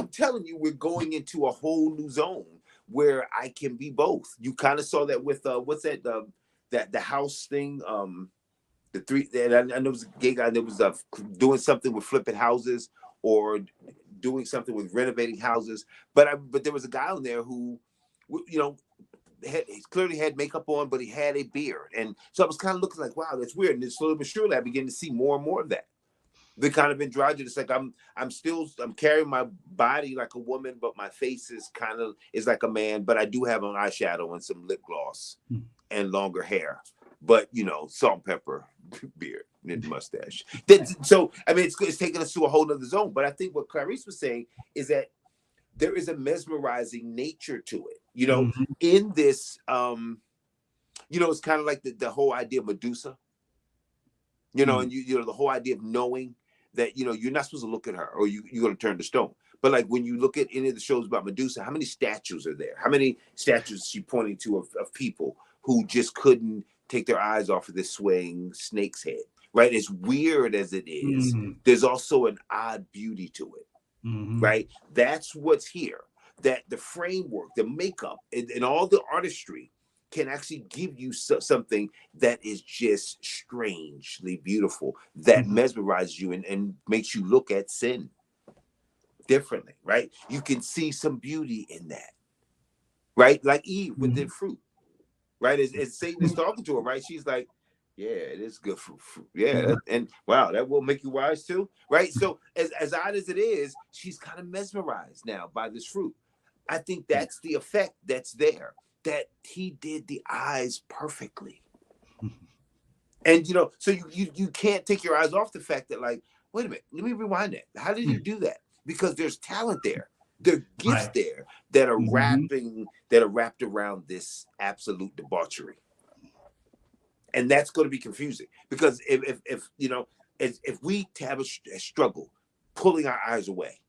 telling you, we're going into a whole new zone where I can be both. You kind of saw that with what's that the house thing, the three. I know it was a gay guy that was doing something with flipping houses or doing something with renovating houses. But there was a guy on there who, you know, he clearly had makeup on, but he had a beard, and so I was kind of looking like, wow, that's weird. And then slowly but surely, I began to see more and more of that. The kind of androgynous, like I'm carrying my body like a woman, but my face is like a man. But I do have an eyeshadow and some lip gloss and longer hair. But you know, salt and pepper, beard, and mustache. So I mean, it's taking us to a whole other zone. But I think what Clarice was saying is that there is a mesmerizing nature to it. You know, in this, you know, it's kind of like the whole idea of Medusa. You know, and you know the whole idea of knowing that, you know, you're not supposed to look at her or you're going to turn to stone. But like when you look at any of the shows about Medusa, how many statues are there? How many statues is she pointing to of people who just couldn't take their eyes off of this swaying snake's head, right? As weird as it is, there's also an odd beauty to it, right? That's what's here. That the framework, the makeup, and all the artistry can actually give you something that is just strangely beautiful, that mesmerizes you and makes you look at sin differently, right? You can see some beauty in that, right? Like Eve with the fruit, right? As Satan is talking to her, right? She's like, yeah, it is good for fruit. Yeah, and wow, that will make you wise too, right? So as odd as it is, she's kind of mesmerized now by this fruit. I think that's the effect that's there, that he did the eyes perfectly. And, you know, so you can't take your eyes off the fact that, like, wait a minute, let me rewind that. How did you do that? Because there's talent there. There are gifts there that are wrapped around this absolute debauchery. And that's going to be confusing because if you know, if we have a struggle pulling our eyes away,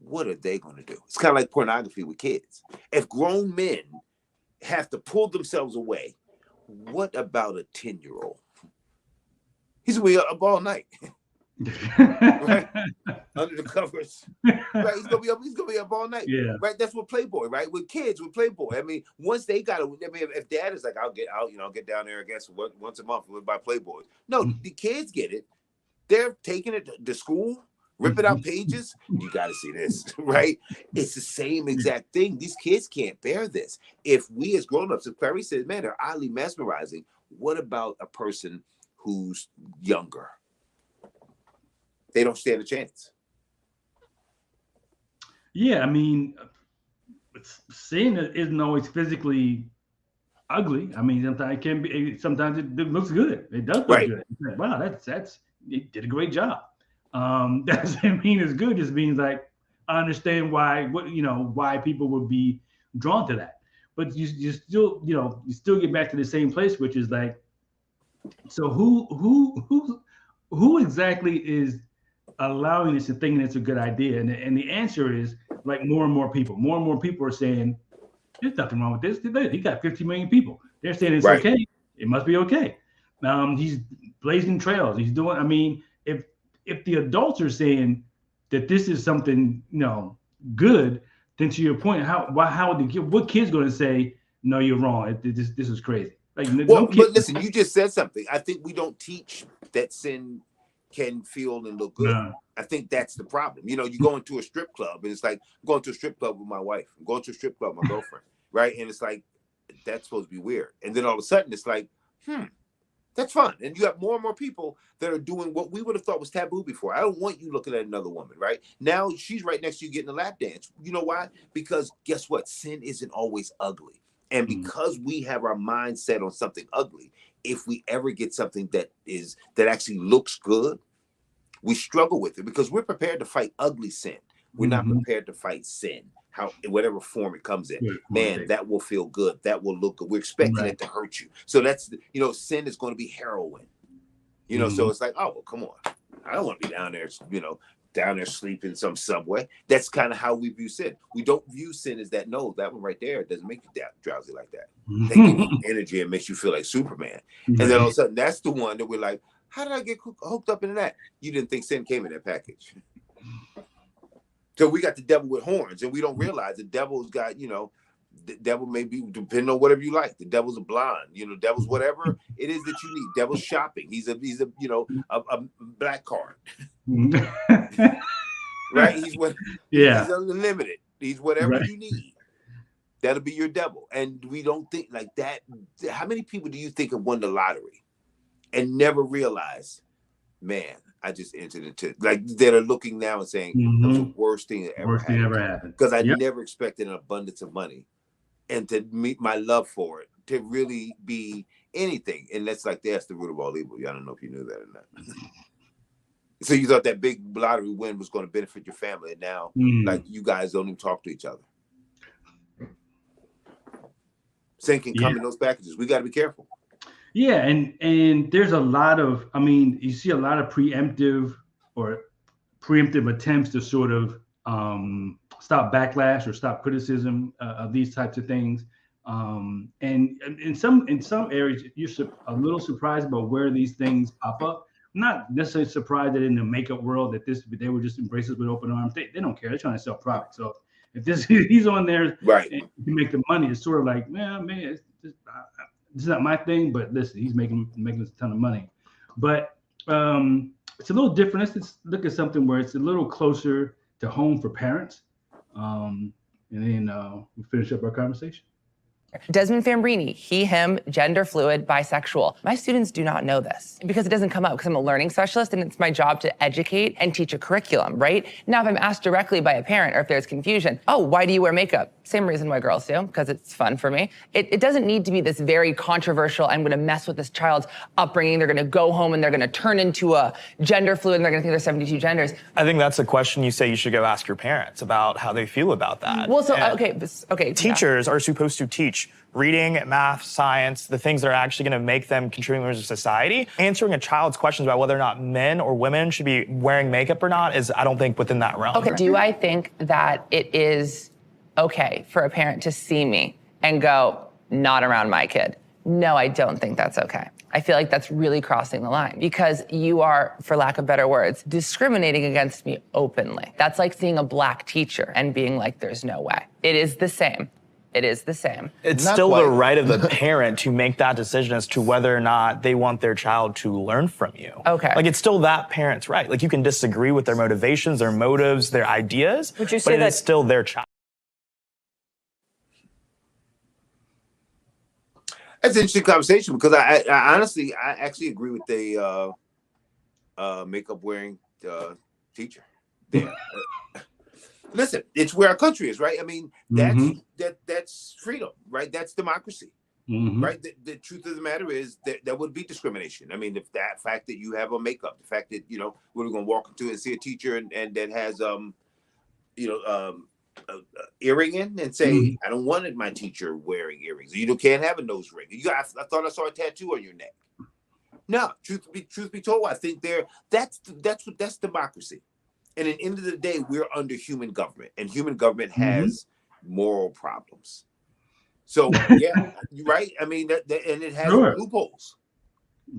what are they going to do? It's kind of like pornography with kids. If grown men have to pull themselves away, what about a 10-year-old? He's going to be up all night. Right? Under the covers. Right? He's gonna be up all night. Yeah. Right? That's what Playboy, right? With kids, with Playboy. I mean, once they got it, I mean, if dad is like, I'll get down there, I guess, once a month and buy Playboy. No, the kids get it. They're taking it to school. Ripping out pages, you got to see this, right? It's the same exact thing. These kids can't bear this. If we as grown-ups, if Clarice says, man, they're oddly mesmerizing, what about a person who's younger? they don't stand a chance. Yeah, I mean, sin isn't always physically ugly. I mean, sometimes it can be. Sometimes it looks good. It does look good. It's like, wow, that's it did a great job. That doesn't mean it's good. It just means like I understand why people would be drawn to that. But you still get back to the same place, which is like, so who exactly is allowing this and thinking it's a good idea? And the answer is like more and more people. More and more people are saying there's nothing wrong with this. He got 50 million people. They're saying it's okay. It must be okay. He's blazing trails. He's doing. I mean, if the adults are saying that this is something good, then to your point, what kid's going to say no, you're wrong? This is crazy. Like, but listen, you just said something. I think we don't teach that sin can feel and look good. No. I think that's the problem. You go into a strip club and it's like, I'm going to a strip club with my wife. I'm going to a strip club with my girlfriend, right? And it's like, that's supposed to be weird. And then all of a sudden it's like, that's fun. And you have more and more people that are doing what we would have thought was taboo before. I don't want you looking at another woman, right? Now she's right next to you getting a lap dance. You know why? Because guess what? Sin isn't always ugly. And because we have our mind set on something ugly, if we ever get something that actually looks good, we struggle with it because we're prepared to fight ugly sin. We're not prepared to fight sin, whatever form it comes in. Man, that will feel good. That will look good. We're expecting it to hurt you. So that's, sin is going to be heroin. So it's like, oh, well, come on. I don't want to be down there sleeping in some subway. That's kind of how we view sin. We don't view sin as that. No, that one right there doesn't make you drowsy like that. They give you energy and makes you feel like Superman. And then all of a sudden, that's the one that we're like, how did I get hooked up into that? You didn't think sin came in that package. So we got the devil with horns, and we don't realize the devil's got, the devil may be, depending on whatever you like. The devil's a blonde, devil's whatever it is that you need. Devil's shopping. He's a black card. Right? He's unlimited. He's whatever you need. That'll be your devil. And we don't think like that. How many people do you think have won the lottery and never realized, man, I just entered into, like, that are looking now and saying, that was the worst thing that ever happened. Because I never expected an abundance of money and to meet my love for it, to really be anything. And that's like, that's the root of all evil. I don't know if you knew that or not. So you thought that big lottery win was going to benefit your family. And now, like, you guys don't even talk to each other. Sin can come in those packages. We got to be careful. Yeah, and there's a lot of, you see a lot of preemptive attempts to sort of stop backlash or stop criticism of these types of things. And in some areas, you're a little surprised about where these things pop up. I'm not necessarily surprised that in the makeup world that they were just embraced with open arms. They don't care. They're trying to sell products. So if he's on there and to make the money, it's sort of like, man, it's just not my thing, but listen, he's making a ton of money. But it's a little different. Let's look at something where it's a little closer to home for parents. And then we'll finish up our conversation. Desmond Fambrini, he, him, gender fluid, bisexual. My students do not know this because it doesn't come up because I'm a learning specialist and it's my job to educate and teach a curriculum, right? Now, if I'm asked directly by a parent or if there's confusion, oh, why do you wear makeup? Same reason why girls do, because it's fun for me. It doesn't need to be this very controversial, I'm gonna mess with this child's upbringing, they're gonna go home and they're gonna turn into a gender fluid and they're gonna think there's 72 genders. I think that's a question you say you should go ask your parents about how they feel about that. Well, so, okay. Teachers are supposed to teach reading, math, science, the things that are actually gonna make them contributors to society. Answering a child's questions about whether or not men or women should be wearing makeup or not is, I don't think, within that realm. Okay, do I think that it is okay for a parent to see me and go, not around my kid? No, I don't think that's okay. I feel like that's really crossing the line because you are, for lack of better words, discriminating against me openly. That's like seeing a black teacher and being like, there's no way. It is the same. It is the same. It's still the right of the parent to make that decision as to whether or not they want their child to learn from you. Okay. Like, it's still that parent's right. Like, you can disagree with their motivations, their motives, their ideas, Would you but say it is still their child. That's an interesting conversation because I honestly, I actually agree with the makeup wearing Teacher. Damn. Listen, it's where our country is, right? I mean, that's freedom, right? That's democracy, right? The truth of the matter is that would be discrimination. I mean, if that fact that you have a makeup, the fact that, you know, we're going to walk into and see a teacher and that has, earring in and say, I don't want my teacher wearing earrings. You can't have a nose ring. I thought I saw a tattoo on your neck. No, truth be told, I think that's democracy. And at the end of the day, we're under human government, and human government has moral problems. So yeah, right. I mean, that and it has loopholes.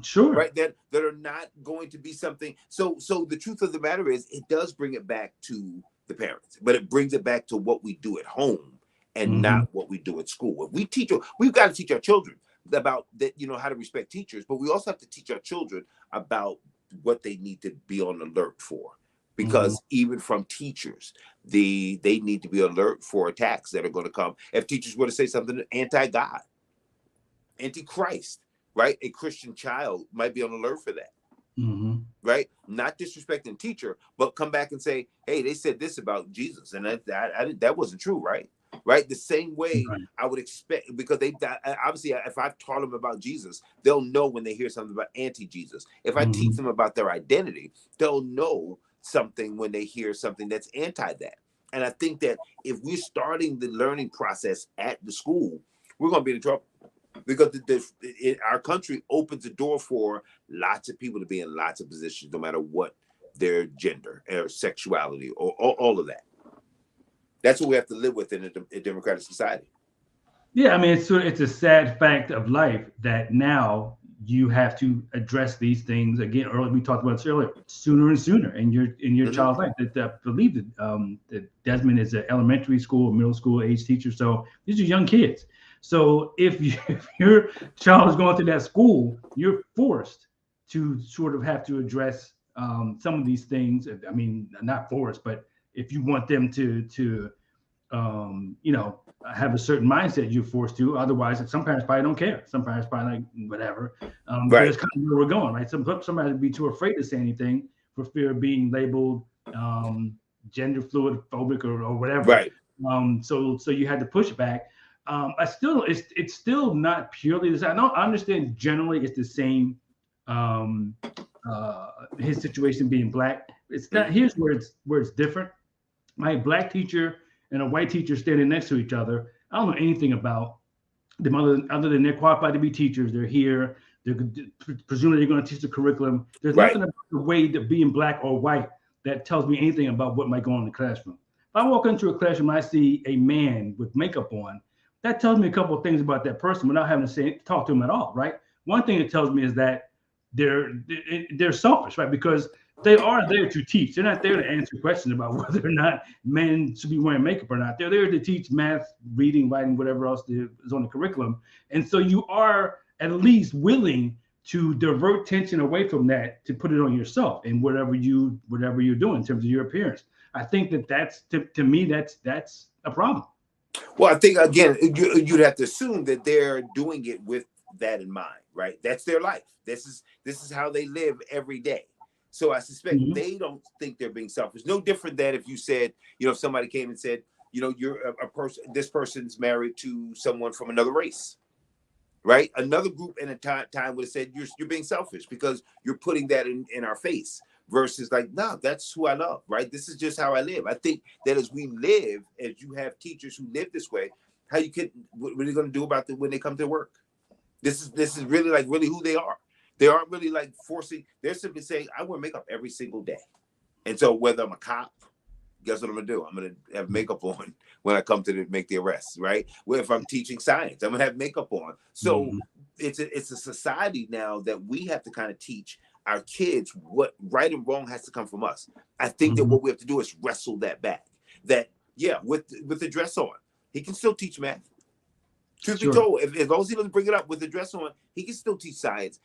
Sure. Right. That are not going to be something. So the truth of the matter is, it does bring it back to the parents, but it brings it back to what we do at home and not what we do at school. If we teach, we've got to teach our children about that, you know, how to respect teachers, but we also have to teach our children about what they need to be on alert for. Because even from teachers, they need to be alert for attacks that are going to come. If teachers were to say something anti-God, anti-Christ, right? A Christian child might be on alert for that, right? Not disrespecting teacher, but come back and say, hey, they said this about Jesus, and that wasn't true, right? Right? The same way I would expect, because obviously, if I've taught them about Jesus, they'll know when they hear something about anti-Jesus. If I teach them about their identity, they'll know something when they hear something that's anti that. And I think that if we're starting the learning process at the school, we're going to be in trouble, because our country opens the door for lots of people to be in lots of positions, no matter what their gender or sexuality or all of that. That's what we have to live with in a democratic society. Yeah, I mean, it's a sad fact of life that now you have to address these things again. Earlier, we talked about this earlier, sooner and sooner in your child's life. I believe that Desmond is an elementary school, middle school age teacher. So these are young kids. So if your child is going to that school, you're forced to sort of have to address some of these things. I mean, not forced, but if you want them to have a certain mindset, you're forced to. Otherwise, some parents probably don't care. Some parents probably like whatever. That's kind of where we're going, right? Somebody would be too afraid to say anything for fear of being labeled gender fluid phobic or whatever. Right. So you had to push back. It's still not purely the same. I understand generally it's the same. His situation being black, it's not. Here's where it's different. My black teacher and a white teacher standing next to each other, I don't know anything about them other than they're qualified to be teachers. They're here. Presumably they're going to teach the curriculum. There's nothing about the way that being black or white that tells me anything about what might go on in the classroom. If I walk into a classroom and I see a man with makeup on, that tells me a couple of things about that person without having to talk to him at all, right? One thing it tells me is that they're selfish, right? Because they are there to teach. They're not there to answer questions about whether or not men should be wearing makeup or not. They're there to teach math, reading, writing, whatever else is on the curriculum. And so you are at least willing to divert tension away from that to put it on yourself and whatever you're doing in terms of your appearance. I think that's to me that's a problem. Well, I think again you'd have to assume that they're doing it with that in mind, right? That's their life. This is how they live every day. So I suspect they don't think they're being selfish. No different than if you said, if somebody came and said, you're a person, this person's married to someone from another race, right? Another group in a time would have said, you're being selfish because you're putting that in our face versus like, no, that's who I love, right? This is just how I live. I think that as we live, as you have teachers who live this way, what are they going to do about it when they come to work? This is really who they are. They aren't really like forcing. They're simply saying, I wear makeup every single day. And so whether I'm a cop, guess what I'm going to do? I'm going to have makeup on when I come to make the arrest, right? Well, if I'm teaching science, I'm going to have makeup on. So it's a society now that we have to kind of teach our kids what right and wrong has to come from us. I think that what we have to do is wrestle that back. That, with the dress on, he can still teach math. Truth be told, as long as he doesn't bring it up with the dress on, he can still teach science.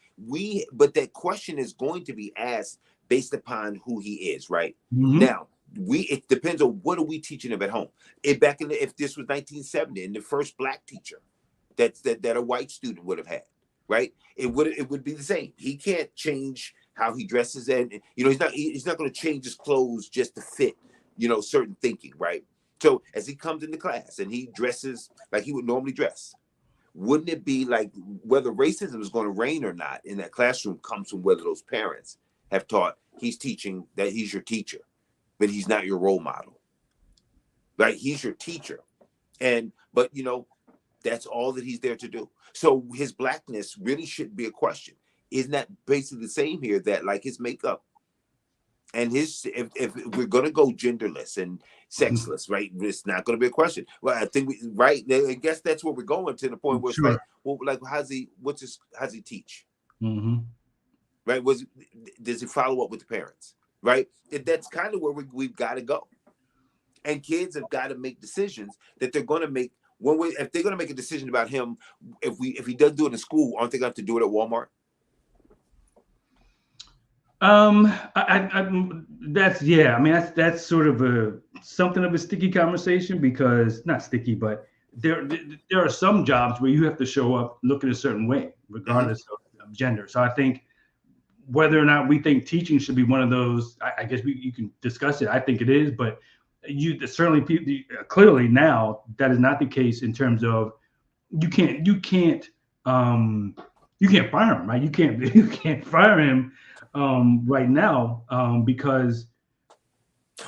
But that question is going to be asked based upon who he is, right? Now, it depends on what are we teaching him at home. If this was 1970 and the first black teacher that a white student would have had, right? It would be the same. He can't change how he dresses, and you know, he's not going to change his clothes just to fit, you know, certain thinking, right? So as he comes into class and he dresses like he would normally dress, wouldn't it be like whether racism is going to reign or not in that classroom comes from whether those parents have taught he's teaching that he's your teacher, but he's not your role model, right? He's your teacher. But you know, that's all that he's there to do. So his blackness really shouldn't be a question. Isn't that basically the same here, that like his makeup and his, if we're going to go genderless and sexless, right, it's not going to be a question. Well, I think I guess that's where we're going, to the point where it's like, well, like how's he teach? Right? Does he follow up with the parents? Right? That's kind of where we've got to go. And kids have got to make decisions that they're going to make. If they're going to make a decision about him, if he does do it in school, aren't they going to have to do it at Walmart? That's sort of something of a sticky conversation, because not sticky, but there are some jobs where you have to show up looking a certain way, regardless of gender. So I think whether or not we think teaching should be one of those, I guess you can discuss it. I think it is, but clearly now that is not the case in terms of you can't fire him, right? You can't fire him right now because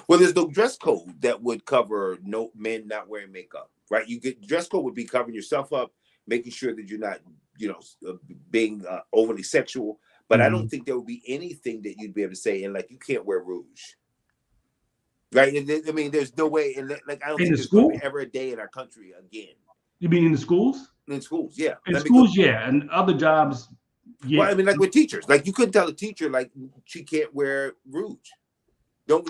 there's no dress code that would cover no men not wearing makeup, right? Dress code would be covering yourself up, making sure that you're not, you know, being overly sexual. But I don't think there would be anything that you'd be able to say, and like you can't wear rouge, right? I mean, there's no way, and like I don't think there's going to be ever a day in our country again. You mean in the schools? In schools, yeah. In schools, yeah, and other jobs. Yeah. Well, I mean, like with teachers, like you couldn't tell a teacher like she can't wear rouge. No.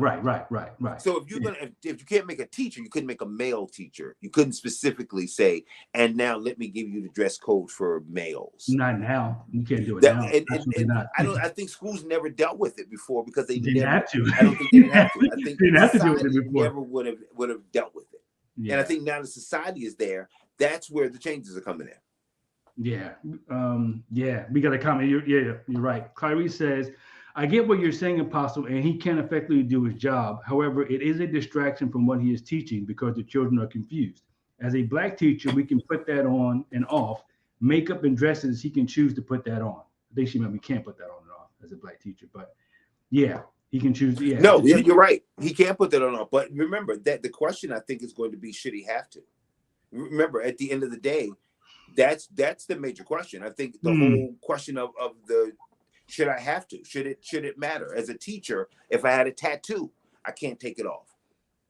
Right. So if you can't make a teacher, you couldn't make a male teacher. You couldn't specifically say, and now let me give you the dress code for males. Not now. You can't do it now. And not. I think schools never dealt with it before because they didn't have to. I don't think they didn't have to. I think they didn't have to deal with it before. Never would have dealt with it. Yeah. And I think now the society is there. That's where the changes are coming in. Yeah. We got a comment. You're right. Clarice says, I get what you're saying, Apostle, and he can effectively do his job. However, it is a distraction from what he is teaching because the children are confused. As a black teacher, we can put that on and off. Makeup and dresses, he can choose to put that on. I think she meant we can't put that on and off as a black teacher, but yeah, he can choose. Yeah. No, you're right. He can't put that on and off. But remember that the question I think is going to be, should he have to? Remember, at the end of the day, that's the major question. I think the whole question of the should I have to? Should it matter? As a teacher, if I had a tattoo, I can't take it off.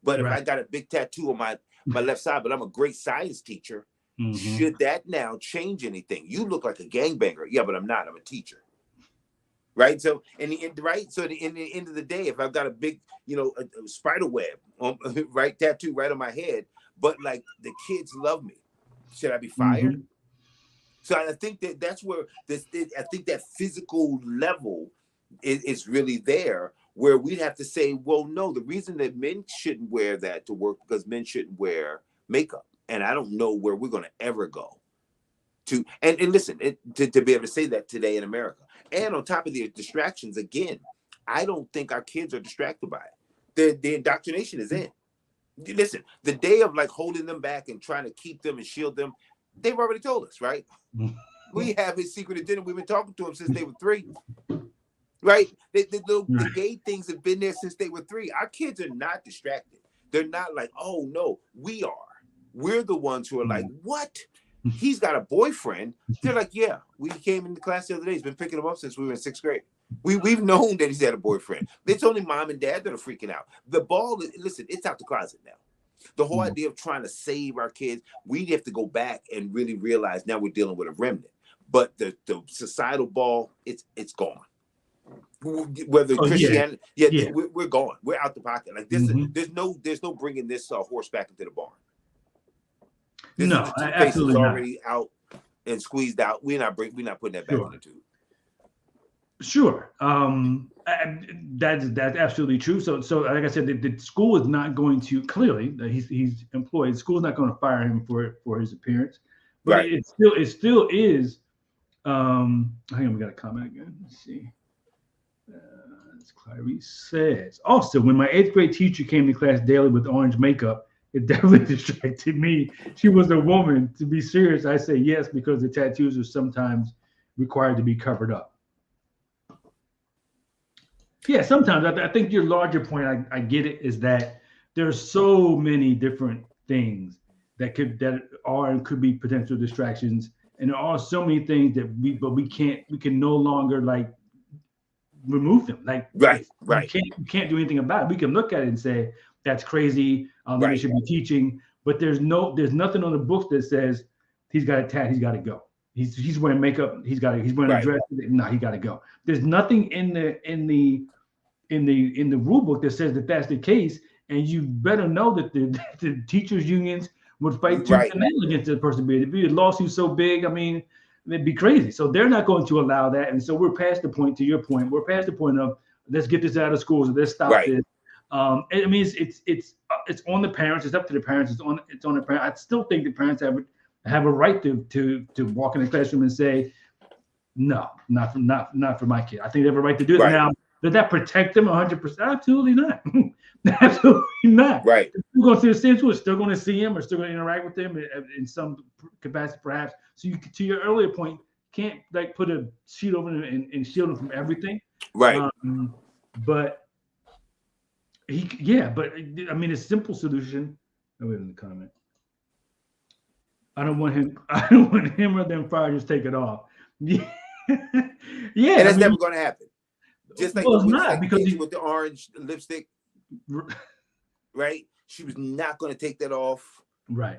But if I got a big tattoo on my left side, but I'm a great science teacher, should that now change anything? You look like a gangbanger. Yeah, but I'm not. I'm a teacher. Right? So in the end of the day, if I've got a big, you know, a spider web tattoo right on my head, but like the kids love me, should I be fired? So I think that's where I think that physical level is really there, where we'd have to say, well, no, the reason that men shouldn't wear that to work because men shouldn't wear makeup. And I don't know where we're going to ever go to. And listen, to be able to say that today in America. And on top of the distractions, again, I don't think our kids are distracted by it. The indoctrination is in. Listen, the day of like holding them back and trying to keep them and shield them, they've already told us, right? We have his secret agenda. We've been talking to him since they were 3, right? The gay things have been there since they were 3. Our kids are not distracted. They're not like, oh no, we are. We're the ones who are like, what? He's got a boyfriend. They're like, yeah, we came into class the other day. He's been picking him up since we were in 6th grade. We've known that he's had a boyfriend. It's only mom and dad that are freaking out. The ball, listen, it's out the closet now. The whole idea of trying to save our kids, we have to go back and really realize now we're dealing with a remnant. But the societal ball, it's gone. Whether Christianity, we're gone. We're out the pocket. Like this, there's no bringing this horse back into the barn. This no, absolutely is not. Already out and squeezed out. We're not putting that back in the tube. Sure, that's absolutely true. So like I said, the school is not going to clearly. He's employed. The school is not going to fire him for his appearance, but it still is Hang on, we got a comment again. Let's see. As Clarice says, also, when my 8th grade teacher came to class daily with orange makeup, it definitely distracted me. She was a woman. To be serious, I say yes, because the tattoos are sometimes required to be covered up. Yeah, sometimes. I think your larger point, I get it, is that there's so many different things that are and could be potential distractions, and there are so many things that we can no longer like remove them. Like right. You can't do anything about it. We can look at it and say that's crazy. That we should be teaching, but there's nothing on the books that says he's got a tat, he's got to go. He's wearing makeup, he's wearing a dress. No, he got to go. There's nothing in the rule book that says that that's the case, and you better know that the teachers unions would fight tooth and nail against this person. It'd be a lawsuit so big, I mean, it'd be crazy. So they're not going to allow that, and so we're past the point. To your point, we're past the point of let's get this out of schools. Let's stop this. I mean, it's on the parents. It's up to the parents. It's on the parents. I still think the parents have a right to walk in the classroom and say, no, not for my kid. I think they have a right to do it. Now, does that protect them 100%? Absolutely not. Absolutely not. Right. We're going to see the same school. Still going to see him, or still going to interact with them in some capacity, perhaps. So you, to your earlier point, can't like put a sheet over them and shield them from everything. Right. But I mean, a simple solution. Oh, wait in the comment. I don't want him or them fired. Just take it off. Yeah, yeah. And that's never going to happen. Just like it's not, because with the orange lipstick, right? She was not going to take that off. Right.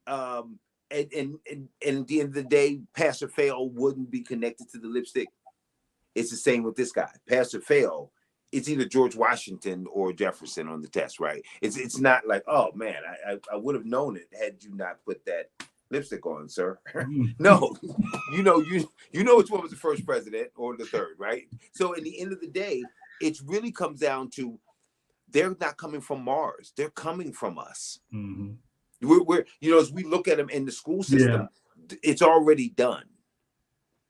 And at the end of the day, Pastor Fail wouldn't be connected to the lipstick. It's the same with this guy. Pastor Fail, it's either George Washington or Jefferson on the test, right? It's not like, oh man, I would have known it had you not put that lipstick on, sir. No, you know which one was the first president or the third, right? So in the end of the day, it really comes down to they're not coming from Mars; they're coming from us. Mm-hmm. We're as we look at them in the school system, it's already done.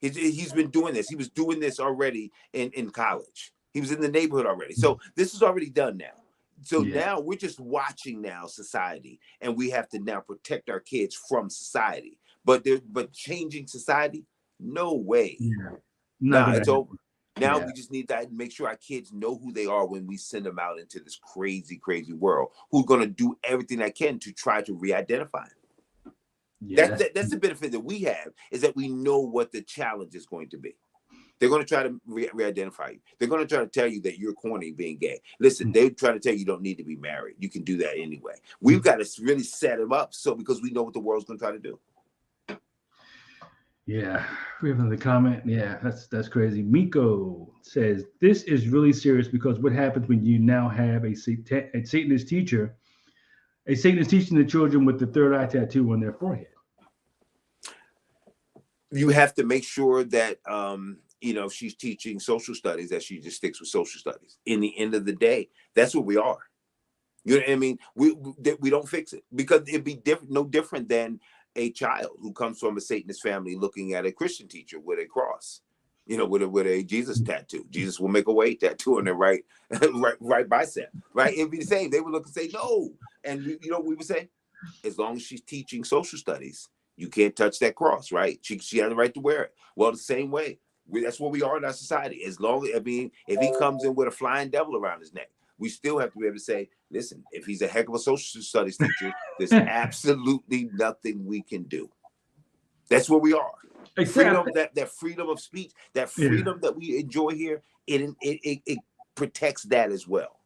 He's been doing this. He was doing this already in college. He was in the neighborhood already. So this is already done now. So now we're just watching society, and we have to now protect our kids from society. But changing society, no way. Nah, it's over. Now we just need to make sure our kids know who they are when we send them out into this crazy, crazy world. Who's going to do everything they can to try to re-identify them. Yeah. That's the benefit that we have, is that we know what the challenge is going to be. They're going to try to re-identify you. They're going to try to tell you that you're corny being gay. Listen, they're trying to tell you don't need to be married. You can do that anyway. We've got to really set them up because we know what the world's going to try to do. Yeah, we have another comment. Yeah, that's crazy. Miko says, this is really serious, because what happens when you now have a Satanist teacher, teaching the children with the third eye tattoo on their forehead? You have to make sure that if she's teaching social studies, that she just sticks with social studies. In the end of the day, that's what we are. You know what I mean? We don't fix it, because it'd be no different than a child who comes from a Satanist family looking at a Christian teacher with a cross, with a Jesus tattoo. Jesus will make a way tattoo on their right bicep, right? It'd be the same. They would look and say no, and you know what we would say? As long as she's teaching social studies, you can't touch that cross, right? She has the right to wear it. Well, the same way. That's what we are in our society. As long as, if he comes in with a flying devil around his neck, we still have to be able to say, listen, if he's a heck of a social studies teacher, there's absolutely nothing we can do. That's where we are. Freedom, that freedom of speech, that freedom that we enjoy here, it protects that as well.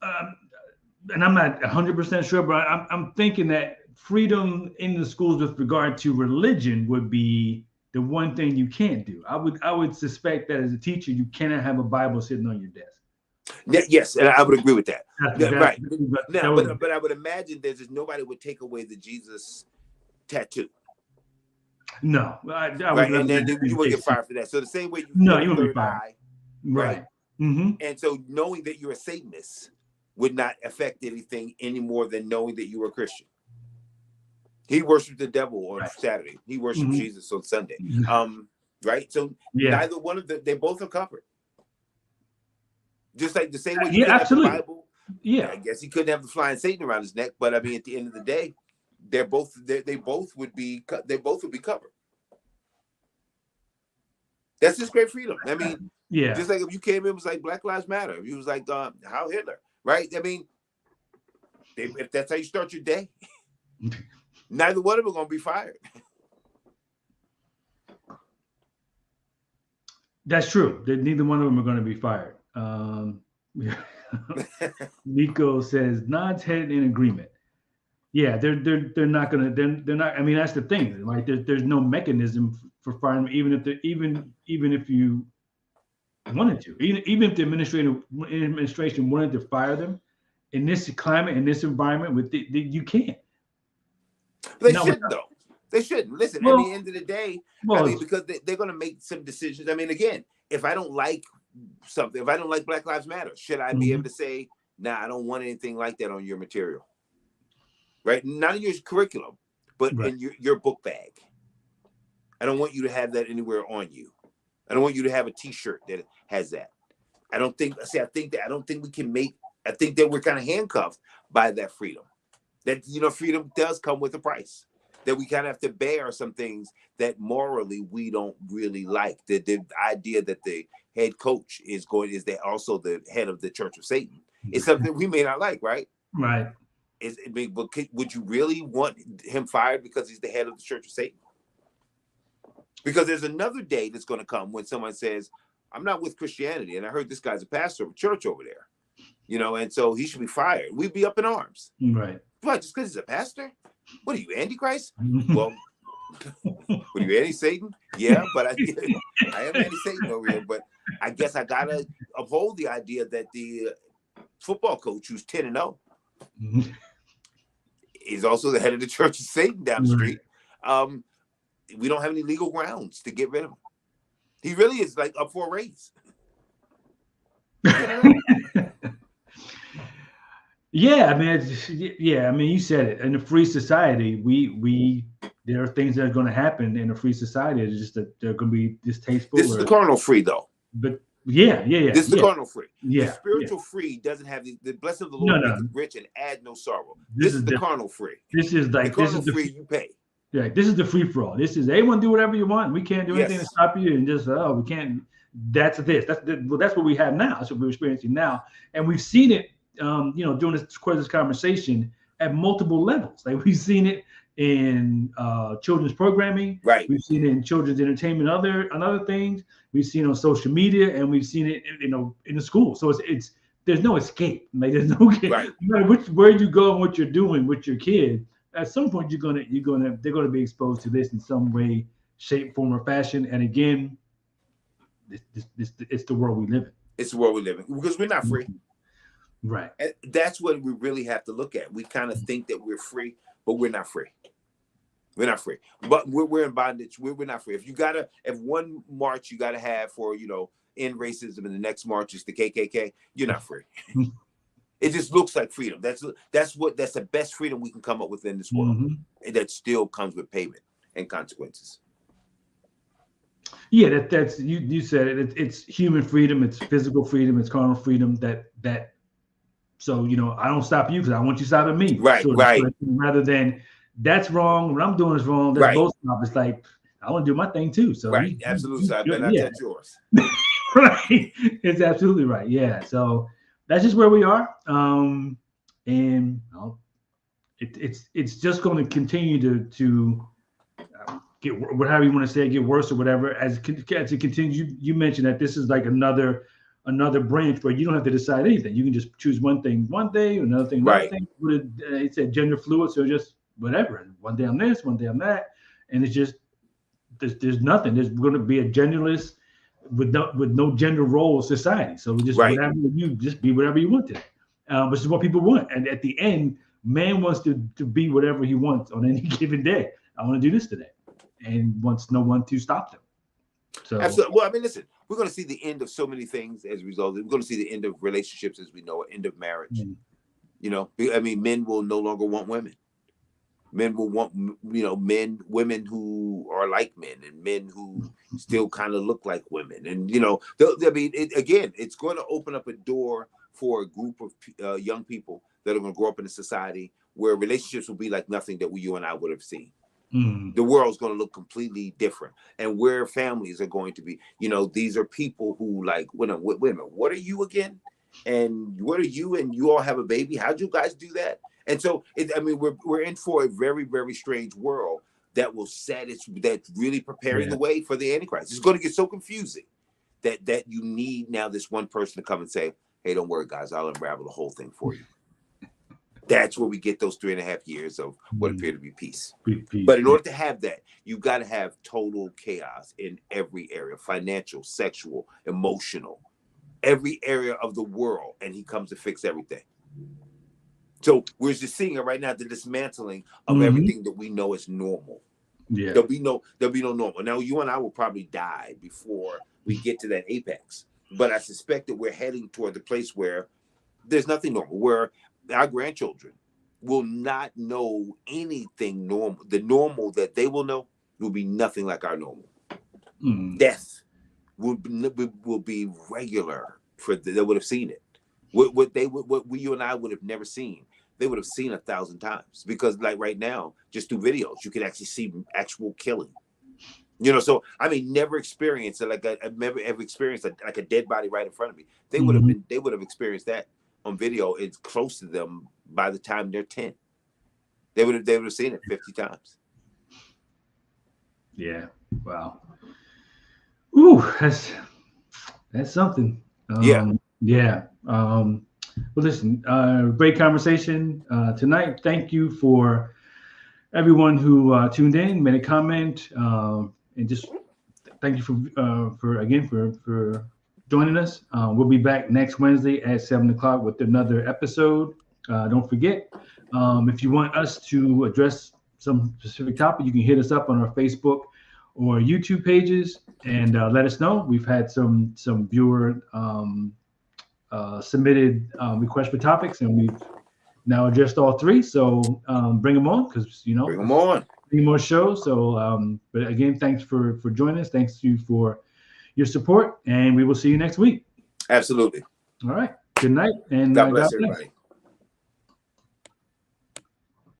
And I'm not 100% sure, but I'm thinking that freedom in the schools with regard to religion would be the one thing you can't do. I would suspect that as a teacher, you cannot have a Bible sitting on your desk. Yes, and I would agree with that. Right. But I would imagine there's nobody would take away the Jesus tattoo. No. And then you would get fired for that. So the same way you would be fired. Right. Mm-hmm. And so knowing that you're a Satanist would not affect anything any more than knowing that you were a Christian. He worshipped the devil on Right. Saturday. He worshipped Mhm. Jesus on Sunday. Right? So Yeah. neither one of them, they both are covered. Just like the same way you Yeah, couldn't absolutely. have the Bible. Yeah. I guess he couldn't have the flying Satan around his neck, but I mean, at the end of the day, they both would be covered. That's just great freedom. I mean, Yeah. just like if you came in, it was like Black Lives Matter. If you was like Heil Hitler, right? I mean, if that's how you start your day, neither one of them are gonna be fired. That's true. Neither one of them are going to be fired. Nico says nods head in agreement. Yeah, they're not going to. They're not. I mean, that's the thing, right? There's no mechanism for firing them, even if you wanted to, even if the administration wanted to fire them in this climate, in this environment, with you can't. They shouldn't though. They shouldn't. Listen, Well, at the end of the day, well, I mean, because they're going to make some decisions. I mean, again, if I don't like something, if I don't like Black Lives Matter, should I be able to say, nah, I don't want anything like that on your material? Right? Not in your curriculum, but in your book bag. I don't want you to have that anywhere on you. I don't want you to have a T-shirt that has that. I don't think we can make, I think that we're kind of handcuffed by that freedom. That, freedom does come with a price. That we kind of have to bear some things that morally we don't really like. The idea that the head coach is also the head of the Church of Satan is something we may not like, right? Right. But would you really want him fired because he's the head of the Church of Satan? Because there's another day that's going to come when someone says, I'm not with Christianity, and I heard this guy's a pastor of a church over there, and so he should be fired. We'd be up in arms. Right. What, just because he's a pastor? What are you, Antichrist? Well, what are you, anti-Satan? Yeah, but I am anti-Satan over here, but I guess I got to uphold the idea that the football coach who's 10-0 is also the head of the Church of Satan down the street. We don't have any legal grounds to get rid of him. He really is like up for a raise. Yeah, I mean, you said it. In a free society, there are things that are going to happen in a free society. It's just that they're going to be distasteful. This is the carnal free, though. But yeah. This is the carnal free. Yeah, the spiritual free doesn't have the blessing of the Lord maketh rich and add no sorrow. This is the carnal free. This is like the carnal free. You pay. Yeah, this is the free for all. This is everyone do whatever you want. We can't do anything to stop you, and just we can't. That's this. That's what we have now. That's what we're experiencing now, and we've seen it. During this course of this conversation at multiple levels. Like we've seen it in children's programming, right? We've seen it in children's entertainment, and other things. We've seen it on social media, and we've seen it, in the school. So it's there's no escape. Like there's no right. No matter where you go and what you're doing with your kid, at some point they're gonna be exposed to this in some way, shape, form, or fashion. And again, it's the world we live in. It's the world we live in because we're not free. Right. And that's what we really have to look at. We kind of think that we're free, but we're not free. We're not free. But we're in bondage. We're not free. If one march you gotta have for end racism, and the next march is the KKK, you're not free. It just looks like freedom. That's the best freedom we can come up with in this world. And that still comes with payment and consequences. Yeah, that's you said it. It's human freedom. It's physical freedom. It's carnal freedom. That. So, I don't stop you because I want you stopping me. Right, right. Rather than that's wrong, what I'm doing is wrong. That's both stop. It's like, I want to do my thing too. So right, absolutely. So I better not touch yours. Right. It's absolutely right. Yeah. So that's just where we are. It's just going to continue to get whatever you want to say, get worse or whatever as it continues. You mentioned that this is like another branch where you don't have to decide anything. You can just choose one thing one day, another thing another thing. It said gender fluid, so just whatever. One day I'm this, one day I'm that, and it's just there's nothing. There's going to be a genderless with no gender role society. So we just whatever you just be whatever you want today, which is what people want. And at the end, man wants to be whatever he wants on any given day. I want to do this today, and wants no one to stop them. So absolutely. Well, I mean, listen, we're going to see the end of so many things as a result. We're going to see the end of relationships as we know it, end of marriage. I mean, men will no longer want women. Men will want, women who are like men, and men who still kind of look like women. And, it's going to open up a door for a group of young people that are going to grow up in a society where relationships will be like nothing that you and I would have seen. The world's going to look completely different, and where families are going to be, these are people who like, wait a minute, what are you again? And what are you? And you all have a baby. How'd you guys do that? And so, we're in for a very, very strange world that that's really preparing the way for the Antichrist. It's going to get so confusing that you need now this one person to come and say, hey, don't worry, guys, I'll unravel the whole thing for you. That's where we get those 3.5 years of what appear to be peace. But in order to have that, you've got to have total chaos in every area: financial, sexual, emotional, every area of the world. And he comes to fix everything. So we're just seeing it right now, the dismantling of everything that we know is normal. Yeah. There'll be no normal. Now, you and I will probably die before we get to that apex. But I suspect that we're heading toward the place where there's nothing normal, where our grandchildren will not know anything normal. The normal that they will know will be nothing like our normal. Death will be regular for they would have seen it. What you and I would have never seen, they would have seen 1,000 times, because like right now, just through videos, you can actually see actual killing. So never experienced it. Like I've never ever experienced like a dead body right in front of me. They would have experienced that on video. It's close to them by the time they're 10. They would have seen it 50 times. Yeah. Wow. Ooh, that's something. Yeah. Well, listen, great conversation tonight. Thank you for everyone who tuned in, made a comment, and just thank you for joining us. We'll be back next Wednesday at 7 o'clock with another episode. Don't forget, if you want us to address some specific topic, you can hit us up on our Facebook or YouTube pages and let us know. We've had some viewer submitted requests for topics, and we've now addressed all 3. So bring them on, because bring them on. Any more shows. So, but again, thanks for joining us. Thanks to you for your support, and we will see you next week. Absolutely. All right. Good night, and God bless everybody.